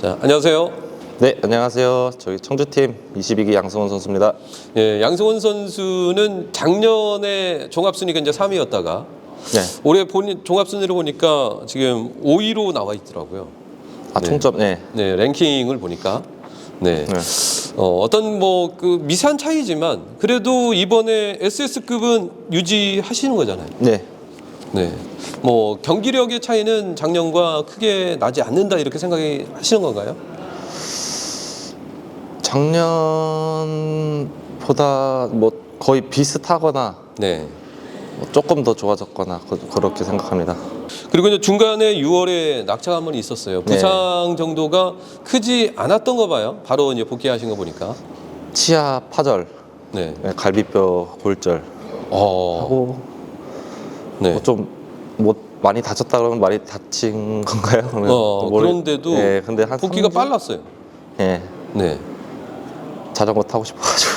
자, 안녕하세요. 네, 안녕하세요. 저희 청주팀 22기 양승원 선수입니다. 예, 양승원 선수는 작년에 종합순위가 이제 3위였다가 네. 올해 본인 종합순위를 보니까 지금 5위로 나와 있더라고요. 아, 네. 총점, 네. 네, 랭킹을 보니까. 네. 네. 어떤 뭐 그 미세한 차이지만 그래도 이번에 SS급은 유지하시는 거잖아요. 네. 네. 뭐 경기력의 차이는 작년과 크게 나지 않는다 이렇게 생각이 하시는 건가요? 작년보다 뭐 거의 비슷하거나 네. 뭐 조금 더 좋아졌거나 그렇게 생각합니다. 그리고 이제 중간에 6월에 낙차가 한 번 있었어요. 부상 정도가 크지 않았던 거 봐요. 바로 이제 복귀하신 거 보니까. 치아 파절, 네. 네, 갈비뼈 골절 하고 네. 뭐 많이 다쳤다 그러면 많이 다친 건가요? 그런데도 네, 근데 한 복귀가 3주? 빨랐어요. 네. 네. 자전거 타고 싶어가지고.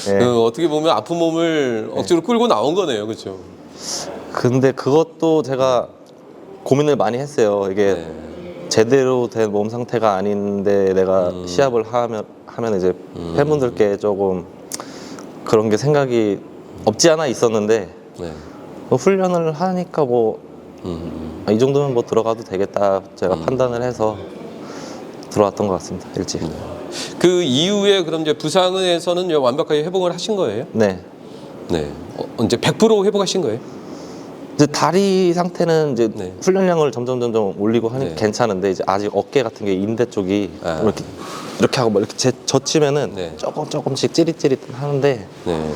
네. 어떻게 보면 아픈 몸을 억지로 끌고 나온 거네요. 그렇죠? 근데 그것도 제가 고민을 많이 했어요. 이게 네. 제대로 된 몸 상태가 아닌데 내가 시합을 하면 이제 팬분들께 조금 그런 게 생각이 없지 않아 있었는데 네. 훈련을 하니까 뭐 이 정도면 뭐 들어가도 되겠다 제가 판단을 해서 들어왔던 것 같습니다. 일찍. 그 이후에 그럼 이제 부상에서는 완벽하게 회복을 하신 거예요? 네. 네. 이제 100% 회복하신 거예요? 이제 다리 상태는 이제 네. 훈련량을 점점 올리고 하니 네. 괜찮은데 이제 아직 어깨 같은 게 인대 쪽이 아. 이렇게 하고 막 이렇게 젖히면은 네. 조금씩 찌릿찌릿 하는데 네.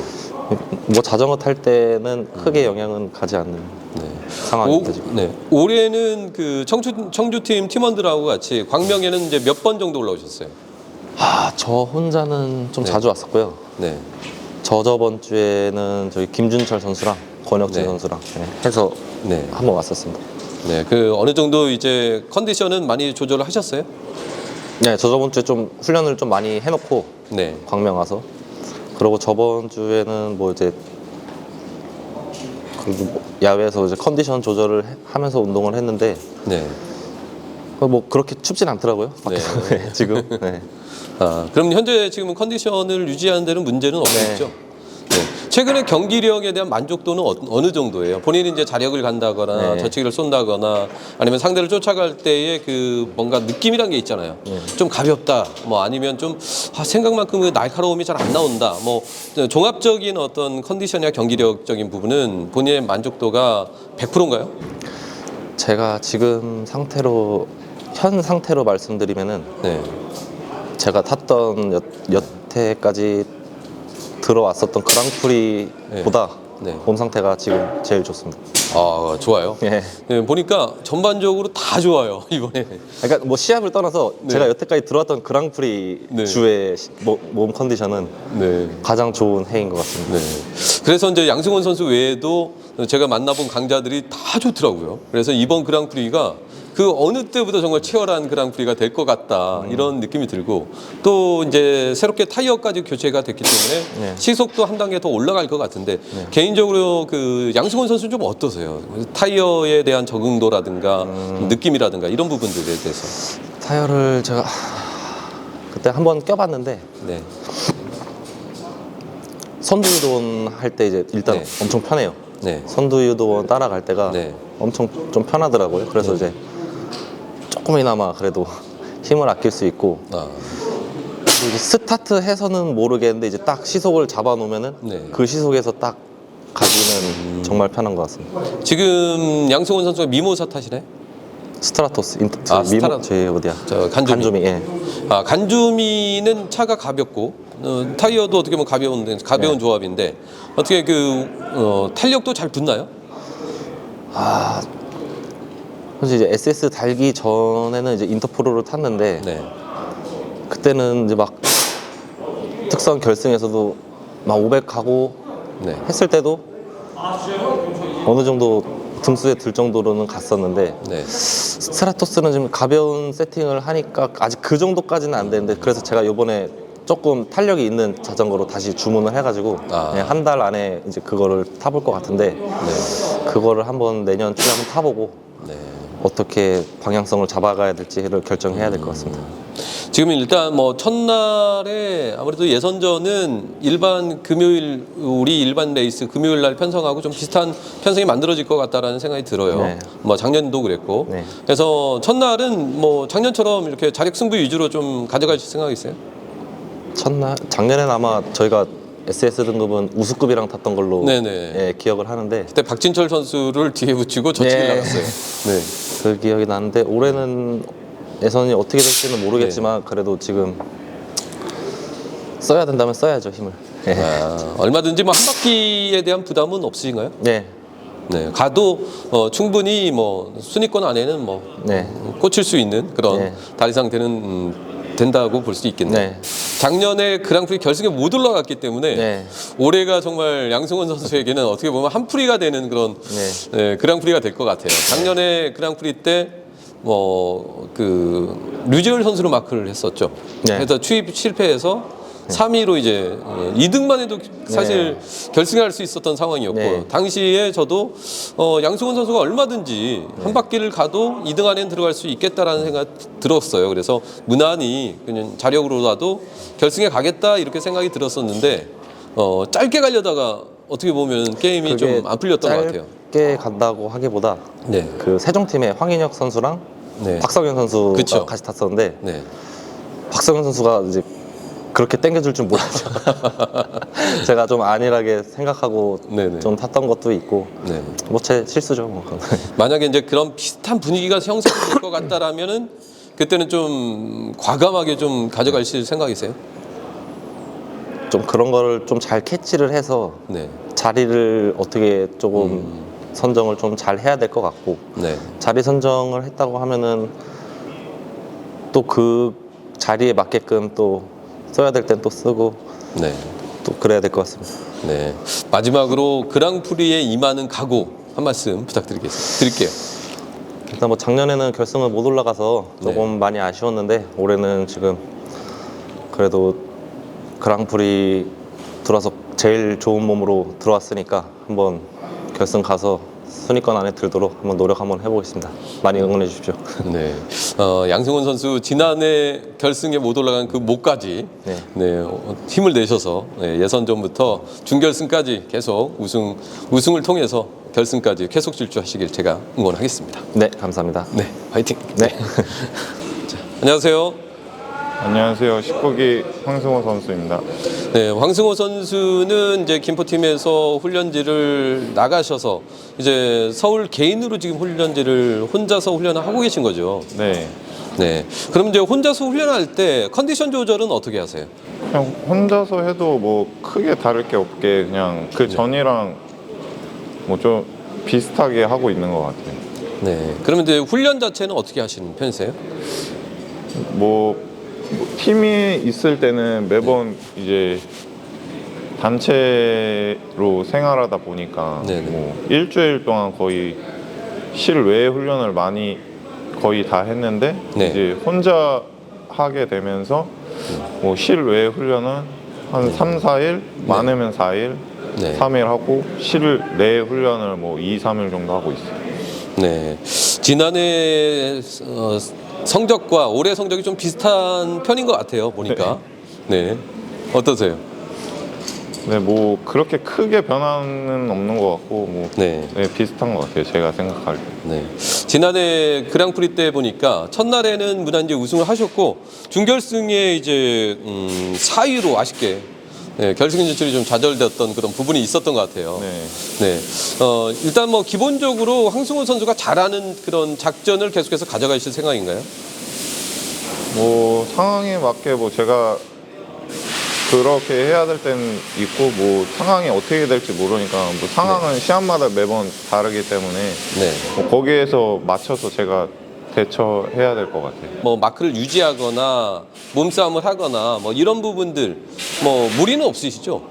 뭐 자전거 탈 때는 크게 영향은 가지 않는 네. 상황입니다 지금. 네. 올해는 그 청주팀 팀원들하고 같이 광명에는 이제 몇 번 정도 올라오셨어요? 저 혼자는 좀 네. 자주 왔었고요. 네. 저번 주에는 저희 김준철 선수랑 권혁진 네. 선수랑 해서 네. 한번 왔었습니다. 네. 그 어느 정도 이제 컨디션은 많이 조절을 하셨어요? 네, 저번 주에 좀 훈련을 좀 많이 해놓고 네. 광명 와서 그리고 저번 주에는 뭐 이제 그리고 뭐 야외에서 이제 컨디션 조절을 하면서 운동을 했는데 네. 뭐 그렇게 춥진 않더라고요. 밖에서. 네. 네, 지금. 네. 그럼 현재 지금 컨디션을 유지하는 데는 문제는 없겠죠? 네. 최근에 경기력에 대한 만족도는 어느 정도예요? 본인이 이제 자력을 간다거나 네. 저치기를 쏜다거나 아니면 상대를 쫓아갈 때의 그 뭔가 느낌이란 게 있잖아요. 좀 가볍다, 뭐 아니면 좀 생각만큼 그 날카로움이 잘 안 나온다. 뭐 종합적인 어떤 컨디션이나 경기력적인 부분은 본인의 만족도가 100%인가요? 제가 지금 현 상태로 말씀드리면은 네. 제가 탔던 여태까지 들어왔었던 그랑프리보다 네. 몸 상태가 지금 제일 좋습니다. 좋아요. 예. 네, 보니까 전반적으로 다 좋아요, 이번에. 그러니까 뭐 시합을 떠나서 네. 제가 여태까지 들어왔던 그랑프리 네. 주의 몸 컨디션은 네. 가장 좋은 해인 것 같습니다. 네. 그래서 이제 양승원 선수 외에도 제가 만나본 강자들이 다 좋더라고요. 그래서 이번 그랑프리가 그 어느 때보다 정말 치열한 그랑프리가 될 것 같다 이런 느낌이 들고 또 이제 새롭게 타이어까지 교체가 됐기 때문에 네. 시속도 한 단계 더 올라갈 것 같은데 개인적으로 그 양승원 선수는 좀 어떠세요? 타이어에 대한 적응도라든가 느낌이라든가 이런 부분들에 대해서. 타이어를 제가 그때 한번 껴봤는데 네. 선두유도원 할 때 이제 일단 네. 엄청 편해요. 네. 선두유도원 따라갈 때가 네. 엄청 좀 편하더라고요. 그래서 이제 조금이나마 그래도 힘을 아낄 수 있고 이제 스타트해서는 모르겠는데 이제 딱 시속을 잡아놓으면은 네. 그 시속에서 딱 가기는 정말 편한 것 같습니다. 지금 양승원 선수가 미모사 탓이네? 스트라토스 제 어디야? 저 간주미. 예. 간주미는 차가 가볍고 타이어도 어떻게 보면 가벼운 네. 조합인데 어떻게 탄력도 잘 붙나요? 사실 이제 SS 달기 전에는 이제 인터프로를 탔는데 네. 그때는 이제 막 특선 결승에서도 막 500 가고 네. 했을 때도 어느 정도 등수에 들 정도로는 갔었는데 네. 스트라토스는 지금 가벼운 세팅을 하니까 아직 그 정도까지는 안 되는데 그래서 제가 요번에 조금 탄력이 있는 자전거로 다시 주문을 해가지고 한 달 안에 이제 그거를 타볼 것 같은데 그거를 한번 내년 초에 한번 타보고 네. 어떻게 방향성을 잡아가야 될지를 결정해야 될 것 같습니다. 지금 일단 뭐 첫날에 아무래도 예선전은 일반 금요일 우리 일반 레이스 금요일 날 편성하고 좀 비슷한 편성이 만들어질 것 같다라는 생각이 들어요. 네. 뭐 작년도 그랬고. 네. 그래서 첫날은 뭐 작년처럼 이렇게 자력 승부 위주로 좀 가져가실 생각이 있어요? 첫날 작년에는 아마 저희가 SS 등급은 우수급이랑 탔던 걸로 네네. 예, 기억을 하는데 그때 박진철 선수를 뒤에 붙이고 저측을 네. 나갔어요. 네. 그 기억이 나는데 올해는 예선이 어떻게 될지는 모르겠지만 그래도 지금 써야 된다면 써야죠, 힘을. 예. 아, 얼마든지 뭐 한 바퀴에 대한 부담은 없으신가요? 네. 네, 가도 충분히 뭐 순위권 안에는 뭐 네. 꽂힐 수 있는 그런 네. 다리상 되는 된다고 볼 수 있겠네요. 네. 작년에 그랑프리 결승에 못 올라갔기 때문에 네. 올해가 정말 양승원 선수에게는 어떻게 보면 한풀이가 되는 그런 네. 그랑프리가 될 것 같아요. 작년에 그랑프리 때 뭐 그 류재열 선수로 마크를 했었죠. 네. 그래서 추입 실패해서 3위로 이제 2등만 해도 사실 결승할 수 있었던 상황이었고 네. 당시에 저도 양승원 선수가 얼마든지 한 바퀴를 가도 2등 안에 들어갈 수 있겠다라는 생각 들었어요. 그래서 무난히 그냥 자력으로라도 결승에 가겠다 이렇게 생각이 들었었는데 짧게 가려다가 어떻게 보면 게임이 좀 안 풀렸던 것 같아요. 짧게 간다고 하기보다 네. 그 세종팀의 황인혁 선수랑 네. 박성현 선수가 그쵸. 같이 탔었는데 네. 박성현 선수가 이제 그렇게 땡겨줄 줄 몰랐죠. 제가 좀 안일하게 생각하고 네네. 좀 탔던 것도 있고 네. 뭐 제 실수죠. 뭐. 만약에 이제 그런 비슷한 분위기가 형성될 것 같다라면은 그때는 좀 과감하게 좀 가져가실 생각이세요? 좀 그런 거를 좀 잘 캐치를 해서 네. 자리를 어떻게 조금 선정을 좀 잘 해야 될 것 같고 네. 자리 선정을 했다고 하면은 또 그 자리에 맞게끔 또 써야 될 땐 또 쓰고 네. 또 그래야 될 것 같습니다. 네. 마지막으로 그랑프리에 임하는 각오 한 말씀 드릴게요. 일단 뭐 작년에는 결승을 못 올라가서 조금 많이 아쉬웠는데 올해는 지금 그래도 그랑프리 들어와서 제일 좋은 몸으로 들어왔으니까 한번 결승 가서 순위권 안에 들도록 한번 노력 한번 해보겠습니다. 많이 응원해 주십시오. 네. 양승원 선수 지난해 결승에 못 올라간 그 목까지 네. 네, 힘을 내셔서 예선전부터 준결승까지 계속 우승을 통해서 결승까지 계속 질주하시길 제가 응원하겠습니다. 네, 감사합니다. 네, 화이팅. 네. 자, 안녕하세요. 안녕하세요. 19기 황승호 선수입니다. 네, 황승호 선수는 이제 김포팀에서 훈련지를 나가셔서 이제 서울 개인으로 지금 훈련지를 혼자서 훈련을 하고 계신 거죠. 네. 네. 그럼 이제 혼자서 훈련할 때 컨디션 조절은 어떻게 하세요? 그냥 혼자서 해도 뭐 크게 다를 게 없게 그냥 그 전이랑 뭐 좀 비슷하게 하고 있는 것 같아요. 네. 그러면 이제 훈련 자체는 어떻게 하시는 편이세요? 뭐 팀이 있을 때는 매번 이제 단체로 생활하다 보니까 네네. 뭐 일주일 동안 거의 실외 훈련을 많이 거의 다 했는데 네. 이제 혼자 하게 되면서 뭐 실외 훈련은 한 3, 4일, 많으면 4일, 네. 3일 하고 실내 훈련을 뭐 2, 3일 정도 하고 있어요. 네. 지난해 성적과 올해 성적이 좀 비슷한 편인 것 같아요. 보니까. 네. 어떠세요? 네, 뭐 그렇게 크게 변화는 없는 것 같고 뭐 네. 비슷한 것 같아요. 제가 생각할 때. 네. 지난해 그랑프리 때 보니까 첫날에는 무난 이제 우승을 하셨고 준결승에 이제 4위로 아쉽게 네, 결승 진출이 좀 좌절되었던 그런 부분이 있었던 것 같아요. 네. 네. 일단 뭐 기본적으로 황승호 선수가 잘하는 그런 작전을 계속해서 가져가실 생각인가요? 뭐 상황에 맞게 뭐 제가 그렇게 해야 될 때는 있고 뭐 상황이 어떻게 될지 모르니까 뭐 상황은 시합마다 매번 다르기 때문에 네. 뭐 거기에서 맞춰서 제가 대처해야 될 것 같아요. 뭐 마크를 유지하거나 몸싸움을 하거나 뭐 이런 부분들 뭐 무리는 없으시죠?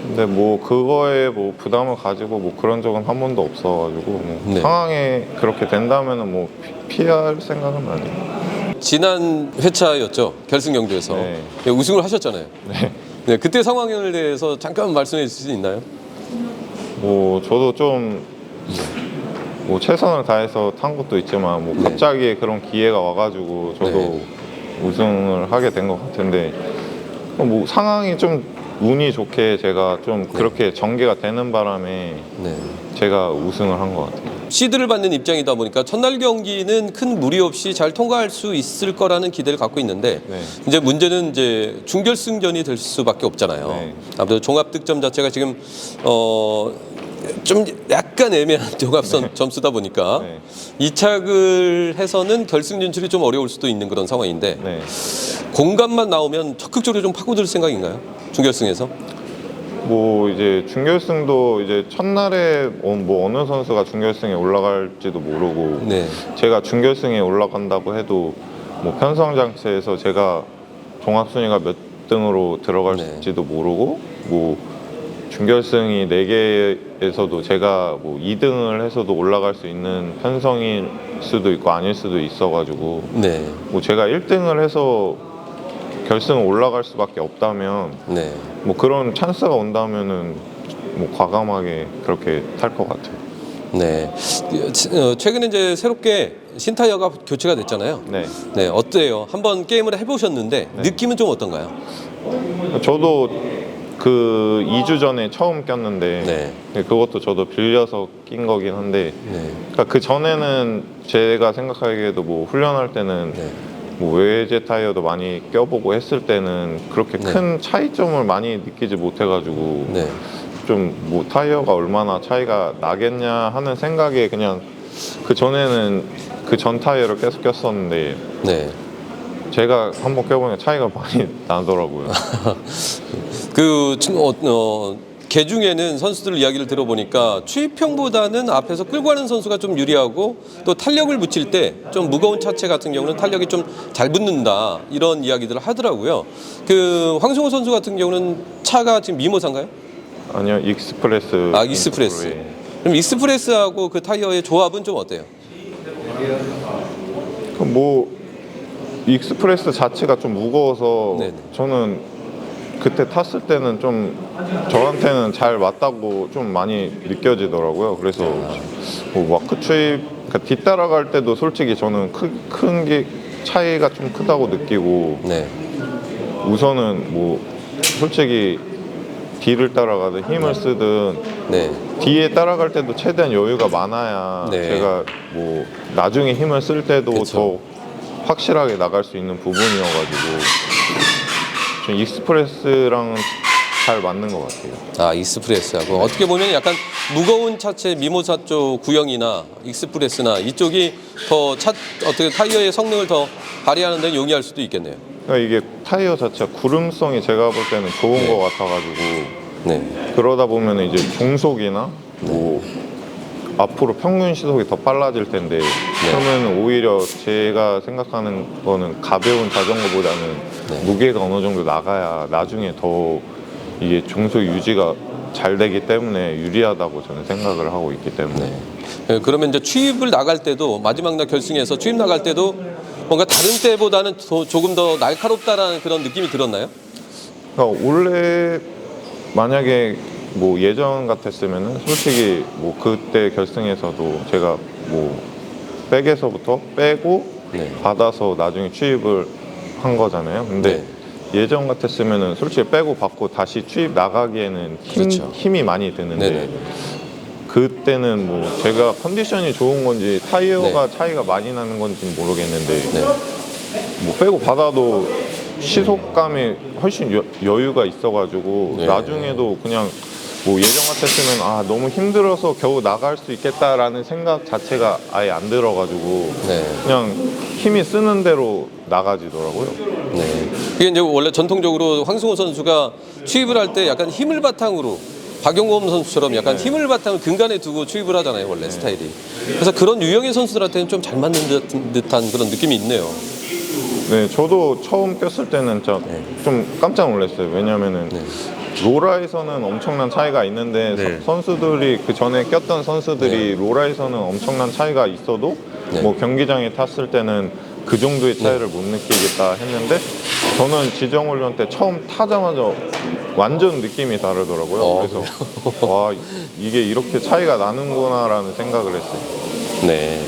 근데 뭐 그거에 뭐 부담을 가지고 뭐 그런 적은 한 번도 없어가지고 뭐 네. 상황이 그렇게 된다면은 뭐 피할 생각은 아니에요. 지난 회차였죠. 결승 경주에서 네. 네, 우승을 하셨잖아요. 네. 네, 그때 상황에 대해서 잠깐 말씀해 주실 수 있나요? 뭐 저도 좀 뭐 최선을 다해서 탄 것도 있지만 뭐 네. 갑자기 그런 기회가 와가지고 저도 네. 우승을 하게 된 것 같은데 뭐 상황이 좀 운이 좋게 제가 좀 그렇게 전개가 되는 바람에 네. 제가 우승을 한 것 같아요. 시드를 받는 입장이다 보니까 첫날 경기는 큰 무리 없이 잘 통과할 수 있을 거라는 기대를 갖고 있는데 네. 이제 문제는 이제 준결승전이 될 수밖에 없잖아요. 네. 아무래도 종합 득점 자체가 지금 좀 약간 애매한 종합 점수다 보니까 네. 이착을 해서는 결승 진출이 좀 어려울 수도 있는 그런 상황인데 네. 공감만 나오면 적극적으로 좀 파고들 생각인가요? 준결승에서? 뭐 이제 준결승도 이제 첫날에 뭐 어느 선수가 준결승에 올라갈지도 모르고 네. 제가 준결승에 올라간다고 해도 뭐 편성장치에서 제가 종합순위가 몇 등으로 들어갈지도 모르고 뭐 준결승이 4개에서도 제가 뭐 2등을 해서도 올라갈 수 있는 편성일 수도 있고 아닐 수도 있어가지고 네. 뭐 제가 1등을 해서 결승 올라갈 수밖에 없다면 네. 뭐 그런 찬스가 온다면은 뭐 과감하게 그렇게 탈 것 같아요. 네. 최근에 이제 새롭게 신타이어가 교체가 됐잖아요. 네. 네, 어때요? 한번 게임을 해보셨는데 느낌은 좀 어떤가요? 저도 그 2주 전에 처음 꼈는데 네. 그것도 저도 빌려서 낀 거긴 한데 네. 그러니까 그 전에는 제가 생각하기에도 뭐 훈련할 때는 네. 뭐 외제 타이어도 많이 껴보고 했을 때는 그렇게 네. 큰 차이점을 많이 느끼지 못해가지고 네. 좀 뭐 타이어가 얼마나 차이가 나겠냐 하는 생각에 그냥 그 전에는 그 전 타이어를 계속 꼈었는데 네. 제가 한번 껴보니까 차이가 많이 나더라고요. 개 중에는 선수들 이야기를 들어보니까 추입형보다는 앞에서 끌고 가는 선수가 좀 유리하고 또 탄력을 붙일 때 좀 무거운 차체 같은 경우는 탄력이 좀 잘 붙는다 이런 이야기들을 하더라고요. 그 황승호 선수 같은 경우는 차가 지금 미모사인가요? 아니요, 익스프레스. 아, 익스프레스. 예. 그럼 익스프레스하고 그 타이어의 조합은 좀 어때요? 뭐 익스프레스 자체가 좀 무거워서 네네. 저는 그때 탔을 때는 좀 저한테는 잘 맞다고 좀 많이 느껴지더라고요. 그래서 뭐 와크 추입 그러니까 뒤따라갈 때도 솔직히 저는 큰 게 차이가 좀 크다고 느끼고 네. 우선은 뭐 솔직히 뒤를 따라가든 힘을 쓰든 네. 뒤에 따라갈 때도 최대한 여유가 많아야 네. 제가 뭐 나중에 힘을 쓸 때도 그쵸. 더 확실하게 나갈 수 있는 부분이어가지고 좀 익스프레스랑은 잘 맞는 것 같아요. 아, 익스프레스하고 어떻게 보면 약간 무거운 차체 미모사 쪽 구형이나 익스프레스나 이쪽이 더 어떻게 타이어의 성능을 더 발휘하는 데 용이할 수도 있겠네요. 그러니까 이게 타이어 자체가 구름성이 제가 볼 때는 좋은 네. 것 같아가지고 네. 그러다 보면 이제 중속이나 뭐 앞으로 평균 시속이 더 빨라질 텐데 그러면 오히려 제가 생각하는 거는 가벼운 자전거보다는 네. 무게가 어느 정도 나가야 나중에 더 이게 중속 유지가 잘 되기 때문에 유리하다고 저는 생각을 하고 있기 때문에 네, 그러면 이제 취입을 나갈 때도 마지막 날 결승에서 취입 나갈 때도 뭔가 다른 때보다는 조금 더 날카롭다라는 그런 느낌이 들었나요? 그러니까 원래 만약에 뭐 예전 같았으면은 솔직히 뭐 그때 결승에서도 제가 뭐 백에서부터 빼고 네. 받아서 나중에 취입을 한 거잖아요. 근데 예전 같았으면은 솔직히 빼고 받고 다시 취입 나가기에는 그렇죠. 힘이 많이 드는데 네네. 그때는 뭐 제가 컨디션이 좋은 건지 타이어가 차이가 많이 나는 건지는 모르겠는데 네. 뭐 빼고 받아도 시속감이 훨씬 여유가 있어가지고 네. 나중에도 그냥 뭐 예전 같았으면 아 너무 힘들어서 겨우 나갈 수 있겠다라는 생각 자체가 아예 안 들어가지고 네. 그냥 힘이 쓰는 대로 나가지더라고요. 네. 이게 이제 원래 전통적으로 황승호 선수가 취입을 할 때 약간 힘을 바탕으로 박용범 선수처럼 약간 힘을 바탕을 근간에 두고 취입을 하잖아요, 원래 스타일이. 그래서 그런 유형의 선수들한테는 좀 잘 맞는 듯한 그런 느낌이 있네요. 네, 저도 처음 꼈을 때는 진짜 좀 깜짝 놀랐어요. 왜냐면은 로라에서는 엄청난 차이가 있는데 선수들이 그 전에 꼈던 선수들이 로라에서는 엄청난 차이가 있어도 뭐 경기장에 탔을 때는 그 정도의 차이를 못 느끼겠다 했는데 저는 지정훈련 때 처음 타자마자 완전 느낌이 다르더라고요. 그래서 와 이게 이렇게 차이가 나는구나라는 생각을 했어요. 네.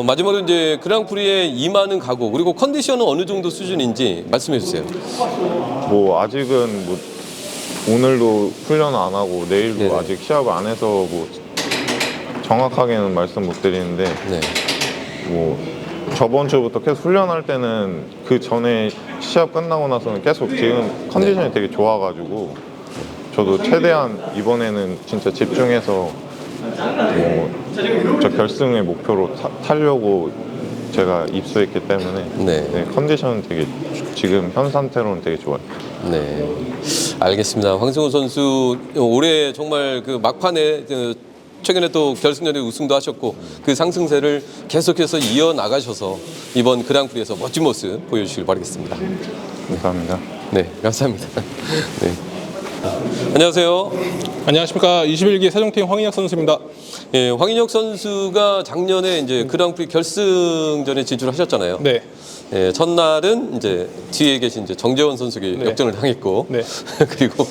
마지막으로 이제 그랑프리에 임하는 각오 그리고 컨디션은 어느 정도 수준인지 말씀해 주세요. 뭐 아직은 뭐 오늘도 훈련 안 하고 내일도 네네. 아직 시합을 안 해서 뭐 정확하게는 말씀 못 드리는데 네. 뭐 저번 주부터 계속 훈련할 때는 그 전에 시합 끝나고 나서는 계속 지금 컨디션이 되게 좋아가지고 저도 최대한 이번에는 진짜 집중해서 뭐 저 결승의 목표로 타려고 제가 입수했기 때문에 네. 네, 컨디션은 되게 지금 현 상태로는 되게 좋아요. 네, 알겠습니다. 황승호 선수 올해 정말 그 막판에 최근에 또 결승전에 우승도 하셨고 그 상승세를 계속해서 이어 나가셔서 이번 그랑프리에서 멋진 모습 보여주시길 바라겠습니다. 감사합니다. 네, 감사합니다. 네. 안녕하세요. 안녕하십니까. 21기 세종팀 황인혁 선수입니다. 예, 황인혁 선수가 작년에 이제 그랑프리 결승전에 진출하셨잖아요. 네. 예, 첫날은 이제 뒤에 계신 이제 정재원 선수에게 네. 역전을 당했고, 네. 그리고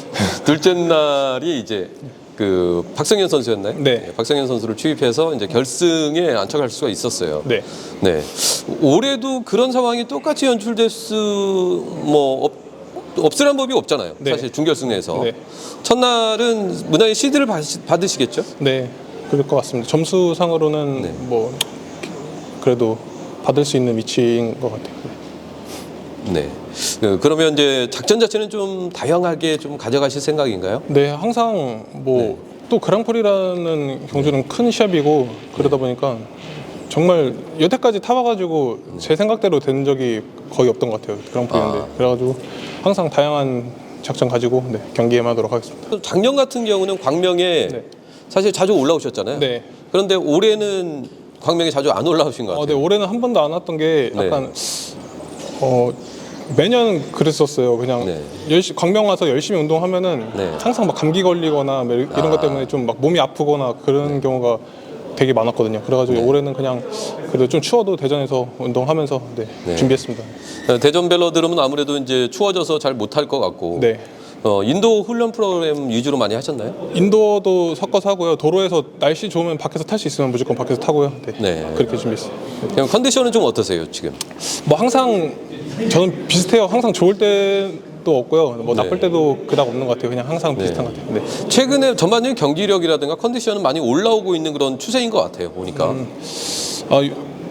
둘째 날이 이제 그 박성현 선수였나요? 네. 예, 박성현 선수를 투입해서 이제 결승에 안착할 수가 있었어요. 네. 네. 올해도 그런 상황이 똑같이 연출될 없으란 법이 없잖아요. 네. 사실 준결승에서. 네. 첫날은 무난히 시드를 받으시겠죠? 네. 그럴 것 같습니다. 점수상으로는 네. 뭐 그래도 받을 수 있는 위치인 것 같아요. 네. 그러면 이제 작전 자체는 좀 다양하게 좀 가져가실 생각인가요? 네. 항상 뭐 또 그랑프리라는 경주는 큰 시합이고 그러다 보니까 정말 여태까지 타봐가지고 제 생각대로 된 적이 거의 없던 것 같아요. 그랑프리인데. 그래가지고 항상 다양한 작전 가지고 네, 경기에 임하도록 하겠습니다. 작년 같은 경우는 광명에 네. 사실 자주 올라오셨잖아요. 네. 그런데 올해는 광명에 자주 안 올라오신 것 같아요. 네. 올해는 한 번도 안 왔던 게 네. 약간 매년 그랬었어요. 그냥 네. 광명 와서 열심히 운동하면은 네. 항상 막 감기 걸리거나 뭐 이런 것 때문에 좀 막 몸이 아프거나 그런 경우가 되게 많았거든요. 그래가지고 올해는 그냥 그래도 좀 추워도 대전에서 운동하면서 네, 네. 준비했습니다. 대전 벨로드럼은 아무래도 이제 추워져서 잘 못할 것 같고 네. 인도 훈련 프로그램 위주로 많이 하셨나요? 인도어도 섞어서 하고요. 도로에서 날씨 좋으면 밖에서 탈 수 있으면 무조건 밖에서 타고요. 네. 네. 그렇게 준비했어요. 그냥 컨디션은 좀 어떠세요 지금? 뭐 항상 저는 비슷해요. 항상 좋을 때도 없고요. 뭐 네. 나쁠 때도 그닥 없는 것 같아요. 그냥 항상 비슷한 것 같아요. 네. 최근에 전반적인 경기력이라든가 컨디션은 많이 올라오고 있는 그런 추세인 것 같아요 보니까.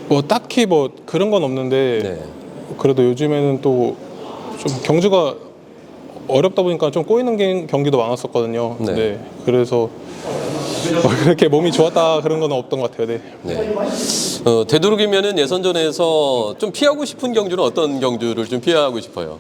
뭐 딱히 뭐 그런 건 없는데 네. 그래도 요즘에는 또 좀 경주가 어렵다 보니까 좀 꼬이는 경기도 많았었거든요. 네. 네. 그래서 뭐 그렇게 몸이 좋았다 그런 건 없던 것 같아요. 네. 네. 되도록이면은 예선전에서 좀 피하고 싶은 경주는 어떤 경주를 좀 피하고 싶어요?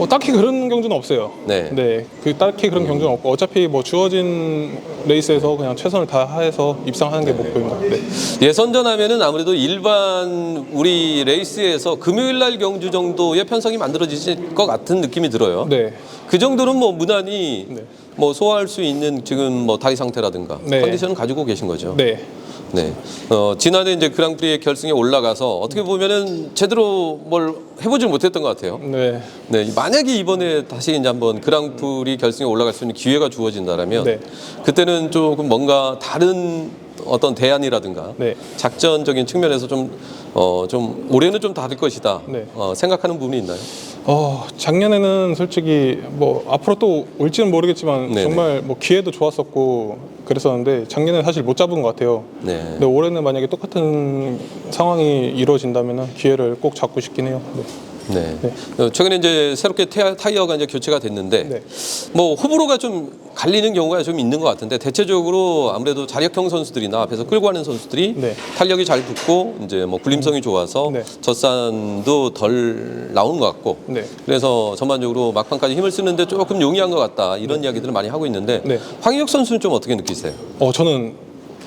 딱히 그런 경주는 없어요. 네. 그 딱히 그런 경주는 없고 어차피 뭐 주어진 레이스에서 그냥 최선을 다해서 입상하는 게 목표입니다. 네. 예선전 하면은 아무래도 일반 우리 레이스에서 금요일 날 경주 정도의 편성이 만들어지실 것 같은 느낌이 들어요. 네. 그 정도는 뭐 무난히 네. 뭐 소화할 수 있는 지금 뭐 다리 상태라든가 네. 컨디션을 가지고 계신 거죠. 네. 네. 지난해 이제 그랑프리의 결승에 올라가서 어떻게 보면은 제대로 뭘 해보질 못했던 것 같아요. 네. 네. 만약에 이번에 다시 이제 한번 그랑프리 결승에 올라갈 수 있는 기회가 주어진다라면 네. 그때는 조금 뭔가 다른 어떤 대안이라든가 네. 작전적인 측면에서 좀 올해는 좀 다를 것이다. 네. 생각하는 부분이 있나요? 작년에는 솔직히 뭐 앞으로 또 올지는 모르겠지만 네네. 정말 뭐 기회도 좋았었고 그랬었는데 작년에는 사실 못 잡은 것 같아요. 네. 근데 올해는 만약에 똑같은 상황이 이루어진다면 기회를 꼭 잡고 싶긴 해요. 네. 네. 최근에 이제 새롭게 타이어가 이제 교체가 됐는데 네. 뭐 호불호가 좀 갈리는 경우가 좀 있는 것 같은데 대체적으로 아무래도 자력형 선수들이나 앞에서 끌고 가는 선수들이 네. 탄력이 잘 붙고 이제 뭐 굴림성이 좋아서 네. 젖산도 덜 나오는 것 같고 네. 그래서 전반적으로 막판까지 힘을 쓰는데 조금 용이한 것 같다 이런 이야기들을 많이 하고 있는데 네. 황인혁 선수는 좀 어떻게 느끼세요? 저는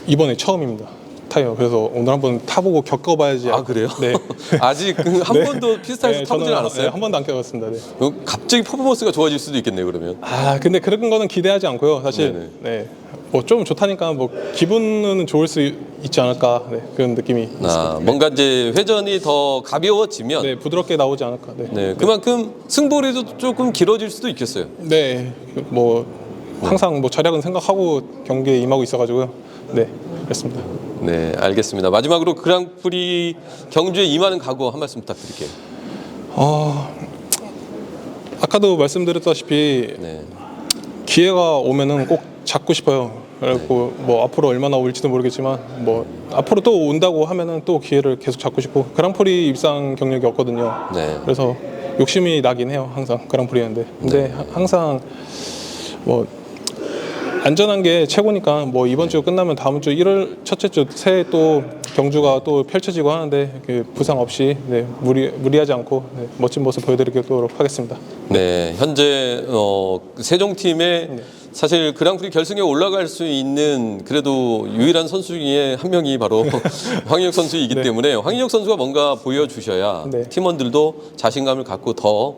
이번에 처음입니다. 타이어. 그래서 오늘 한번 타보고 겪어봐야지. 아 그래요? 네. 아직 한 네. 번도 피스타에서 네, 타보진 저는, 않았어요? 네, 한 번도 안 껴봤습니다. 네. 갑자기 퍼포먼스가 좋아질 수도 있겠네요 그러면. 근데 그런 거는 기대하지 않고요. 사실 네네. 네. 뭐 좀 좋다니까 뭐 기분은 좋을 수 있지 않을까. 네. 그런 느낌이 있습니다. 뭔가 이제 회전이 더 가벼워지면 네, 부드럽게 나오지 않을까. 네. 네, 그만큼 승부리도 조금 길어질 수도 있겠어요. 네. 뭐 항상 뭐 절약은 생각하고 경기에 임하고 있어가지고요. 네. 좋겠습니다. 네, 알겠습니다. 마지막으로 그랑프리 경주에 임하는 각오 한 말씀 부탁드릴게요. 아까도 말씀드렸다시피 네. 기회가 오면은 꼭 잡고 싶어요. 그리고 뭐 앞으로 얼마나 올지도 모르겠지만 뭐 앞으로 또 온다고 하면은 또 기회를 계속 잡고 싶고 그랑프리 입상 경력이 없거든요. 네. 그래서 욕심이 나긴 해요. 항상 그랑프리였는데 근데 항상 뭐 안전한 게 최고니까 뭐 이번 주 끝나면 다음 주 1월 첫째 주 새해 또 경주가 또 펼쳐지고 하는데 부상 없이 무리하지 않고 멋진 모습 보여드리도록 하겠습니다. 네, 현재 세종팀의 사실 그랑프리 결승에 올라갈 수 있는 그래도 유일한 선수 중에 한 명이 바로 황인혁 선수이기 때문에 황인혁 선수가 뭔가 보여주셔야 네. 팀원들도 자신감을 갖고 더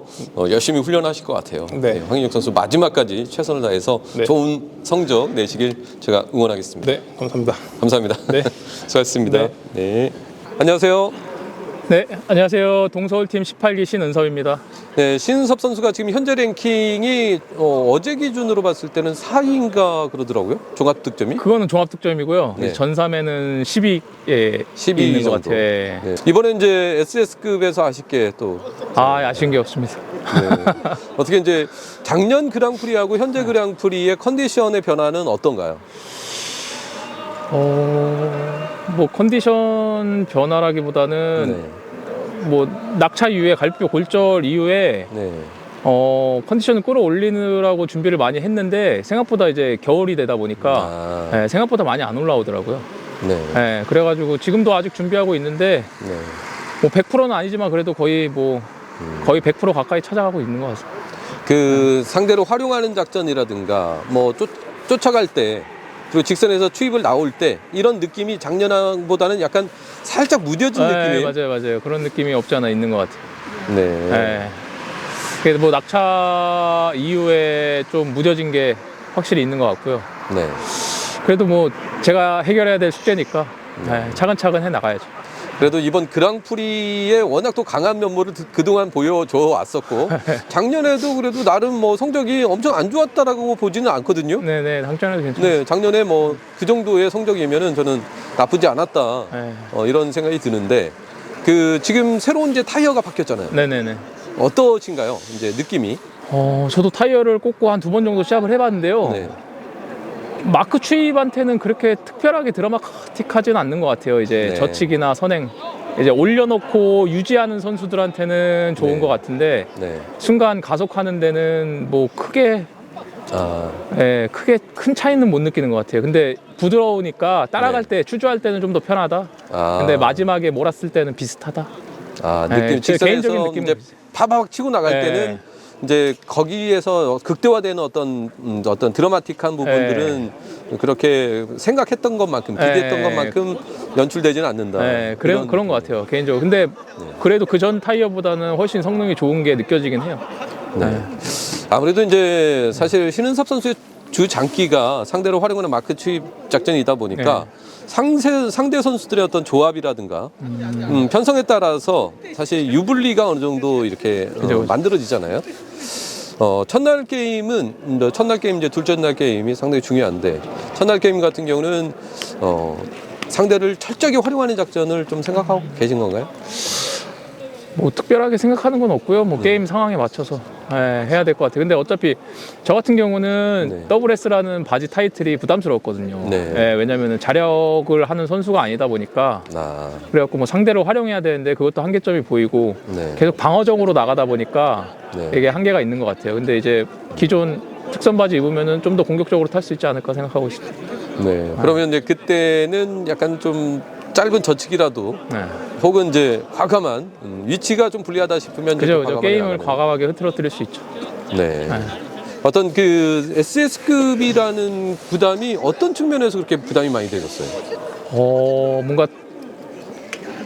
열심히 훈련하실 것 같아요. 네. 황인혁 선수 마지막까지 최선을 다해서 네. 좋은 성적 내시길 제가 응원하겠습니다. 네, 감사합니다. 감사합니다. 네. 수고하셨습니다. 네. 네. 안녕하세요. 네, 안녕하세요. 동서울팀 18기 신은섭입니다. 네, 신은섭 선수가 지금 현재 랭킹이 어제 기준으로 봤을 때는 4위인가 그러더라고요. 종합 득점이. 그거는 종합 득점이고요. 네. 전삼에는 10위에 12위 있는 것 정도. 같아요. 네. 이번에 이제 SS급에서 아쉽게 또 아쉬운 게 없습니다. 네. 어떻게 이제 작년 그랑프리하고 현재 그랑프리의 컨디션의 변화는 어떤가요? 뭐 컨디션 변화라기보다는 뭐 낙차 이후에 갈비뼈 골절 이후에 네. 컨디션을 끌어올리느라고 준비를 많이 했는데 생각보다 이제 겨울이 되다 보니까 아. 생각보다 많이 안 올라오더라고요. 네. 그래가지고 지금도 아직 준비하고 있는데 네. 뭐 100%는 아니지만 그래도 거의 100% 가까이 찾아가고 있는 것 같습니다. 그 상대로 활용하는 작전이라든가 뭐 쫓아갈 때 그리고 직선에서 추입을 나올 때 이런 느낌이 작년보다는 약간 살짝 무뎌진 느낌이에요. 맞아요. 그런 느낌이 없지 않아 있는 것 같아요. 네. 그래서 뭐 낙차 이후에 좀 무뎌진 게 확실히 있는 것 같고요. 네. 그래도 뭐 제가 해결해야 될 숙제니까 차근차근 해 나가야죠. 그래도 이번 그랑프리에 워낙 또 강한 면모를 그동안 보여줘 왔었고 작년에도 그래도 나름 뭐 성적이 엄청 안 좋았다라고 보지는 않거든요. 네네, 당장에도 괜찮아요. 네, 작년에 뭐 그 정도의 성적이면은 저는 나쁘지 않았다 네. 이런 생각이 드는데 그 지금 새로운 이제 타이어가 바뀌었잖아요. 네네네. 어떠신가요? 이제 느낌이? 저도 타이어를 꽂고 한 2번 정도 시합을 해봤는데요. 네. 마크 추입한테는 그렇게 특별하게 드라마틱하지는 않는 것 같아요. 이제 네. 저치기나 선행 이제 올려놓고 유지하는 선수들한테는 좋은 네. 것 같은데 네. 순간 가속하는 데는 뭐 크게 큰 차이는 못 느끼는 것 같아요. 근데 부드러우니까 따라갈 네. 때 추주할 때는 좀 더 편하다. 근데 마지막에 몰았을 때는 비슷하다. 느낌 제 개인적인 직선에서 느낌은 이제 파박 치고 나갈 네. 때는 이제 거기에서 극대화되는 어떤 드라마틱한 부분들은 그렇게 생각했던 것만큼 기대했던 것만큼 연출되지는 않는다. 그런 것 같아요. 개인적으로. 근데 그래도 그 전 타이어보다는 훨씬 성능이 좋은 게 느껴지긴 해요. 네. 아무래도 이제 사실 신은섭 선수의 주 장기가 상대로 활용하는 마크 추입 작전이다 보니까 상대 선수들의 어떤 조합이라든가 편성에 따라서 사실 유불리가 어느 정도 이렇게 만들어지잖아요. 첫날 게임은 첫날 게임 이제 둘째 날 게임이 상당히 중요한데 첫날 게임 같은 경우는 상대를 철저하게 활용하는 작전을 좀 생각하고 계신 건가요? 뭐 특별하게 생각하는 건 없고요. 뭐 게임 상황에 맞춰서 해야 될 것 같아요. 근데 어차피 저 같은 경우는 WS라는 바지 타이틀이 부담스러웠거든요. 왜냐면은 자력을 하는 선수가 아니다 보니까 그래갖고 뭐 상대로 활용해야 되는데 그것도 한계점이 보이고 계속 방어적으로 나가다 보니까 이게 한계가 있는 것 같아요. 근데 이제 기존 특선 바지 입으면은 좀 더 공격적으로 탈 수 있지 않을까 생각하고 있습니다. 그러면 이제 그때는 약간 좀 짧은 저치기라도 혹은 이제 과감한 위치가 좀 불리하다 싶으면 그죠. 게임을 과감하게 흐트러뜨릴 수 있죠. 어떤 그 SS급이라는 부담이 어떤 측면에서 그렇게 부담이 많이 되셨어요? 뭔가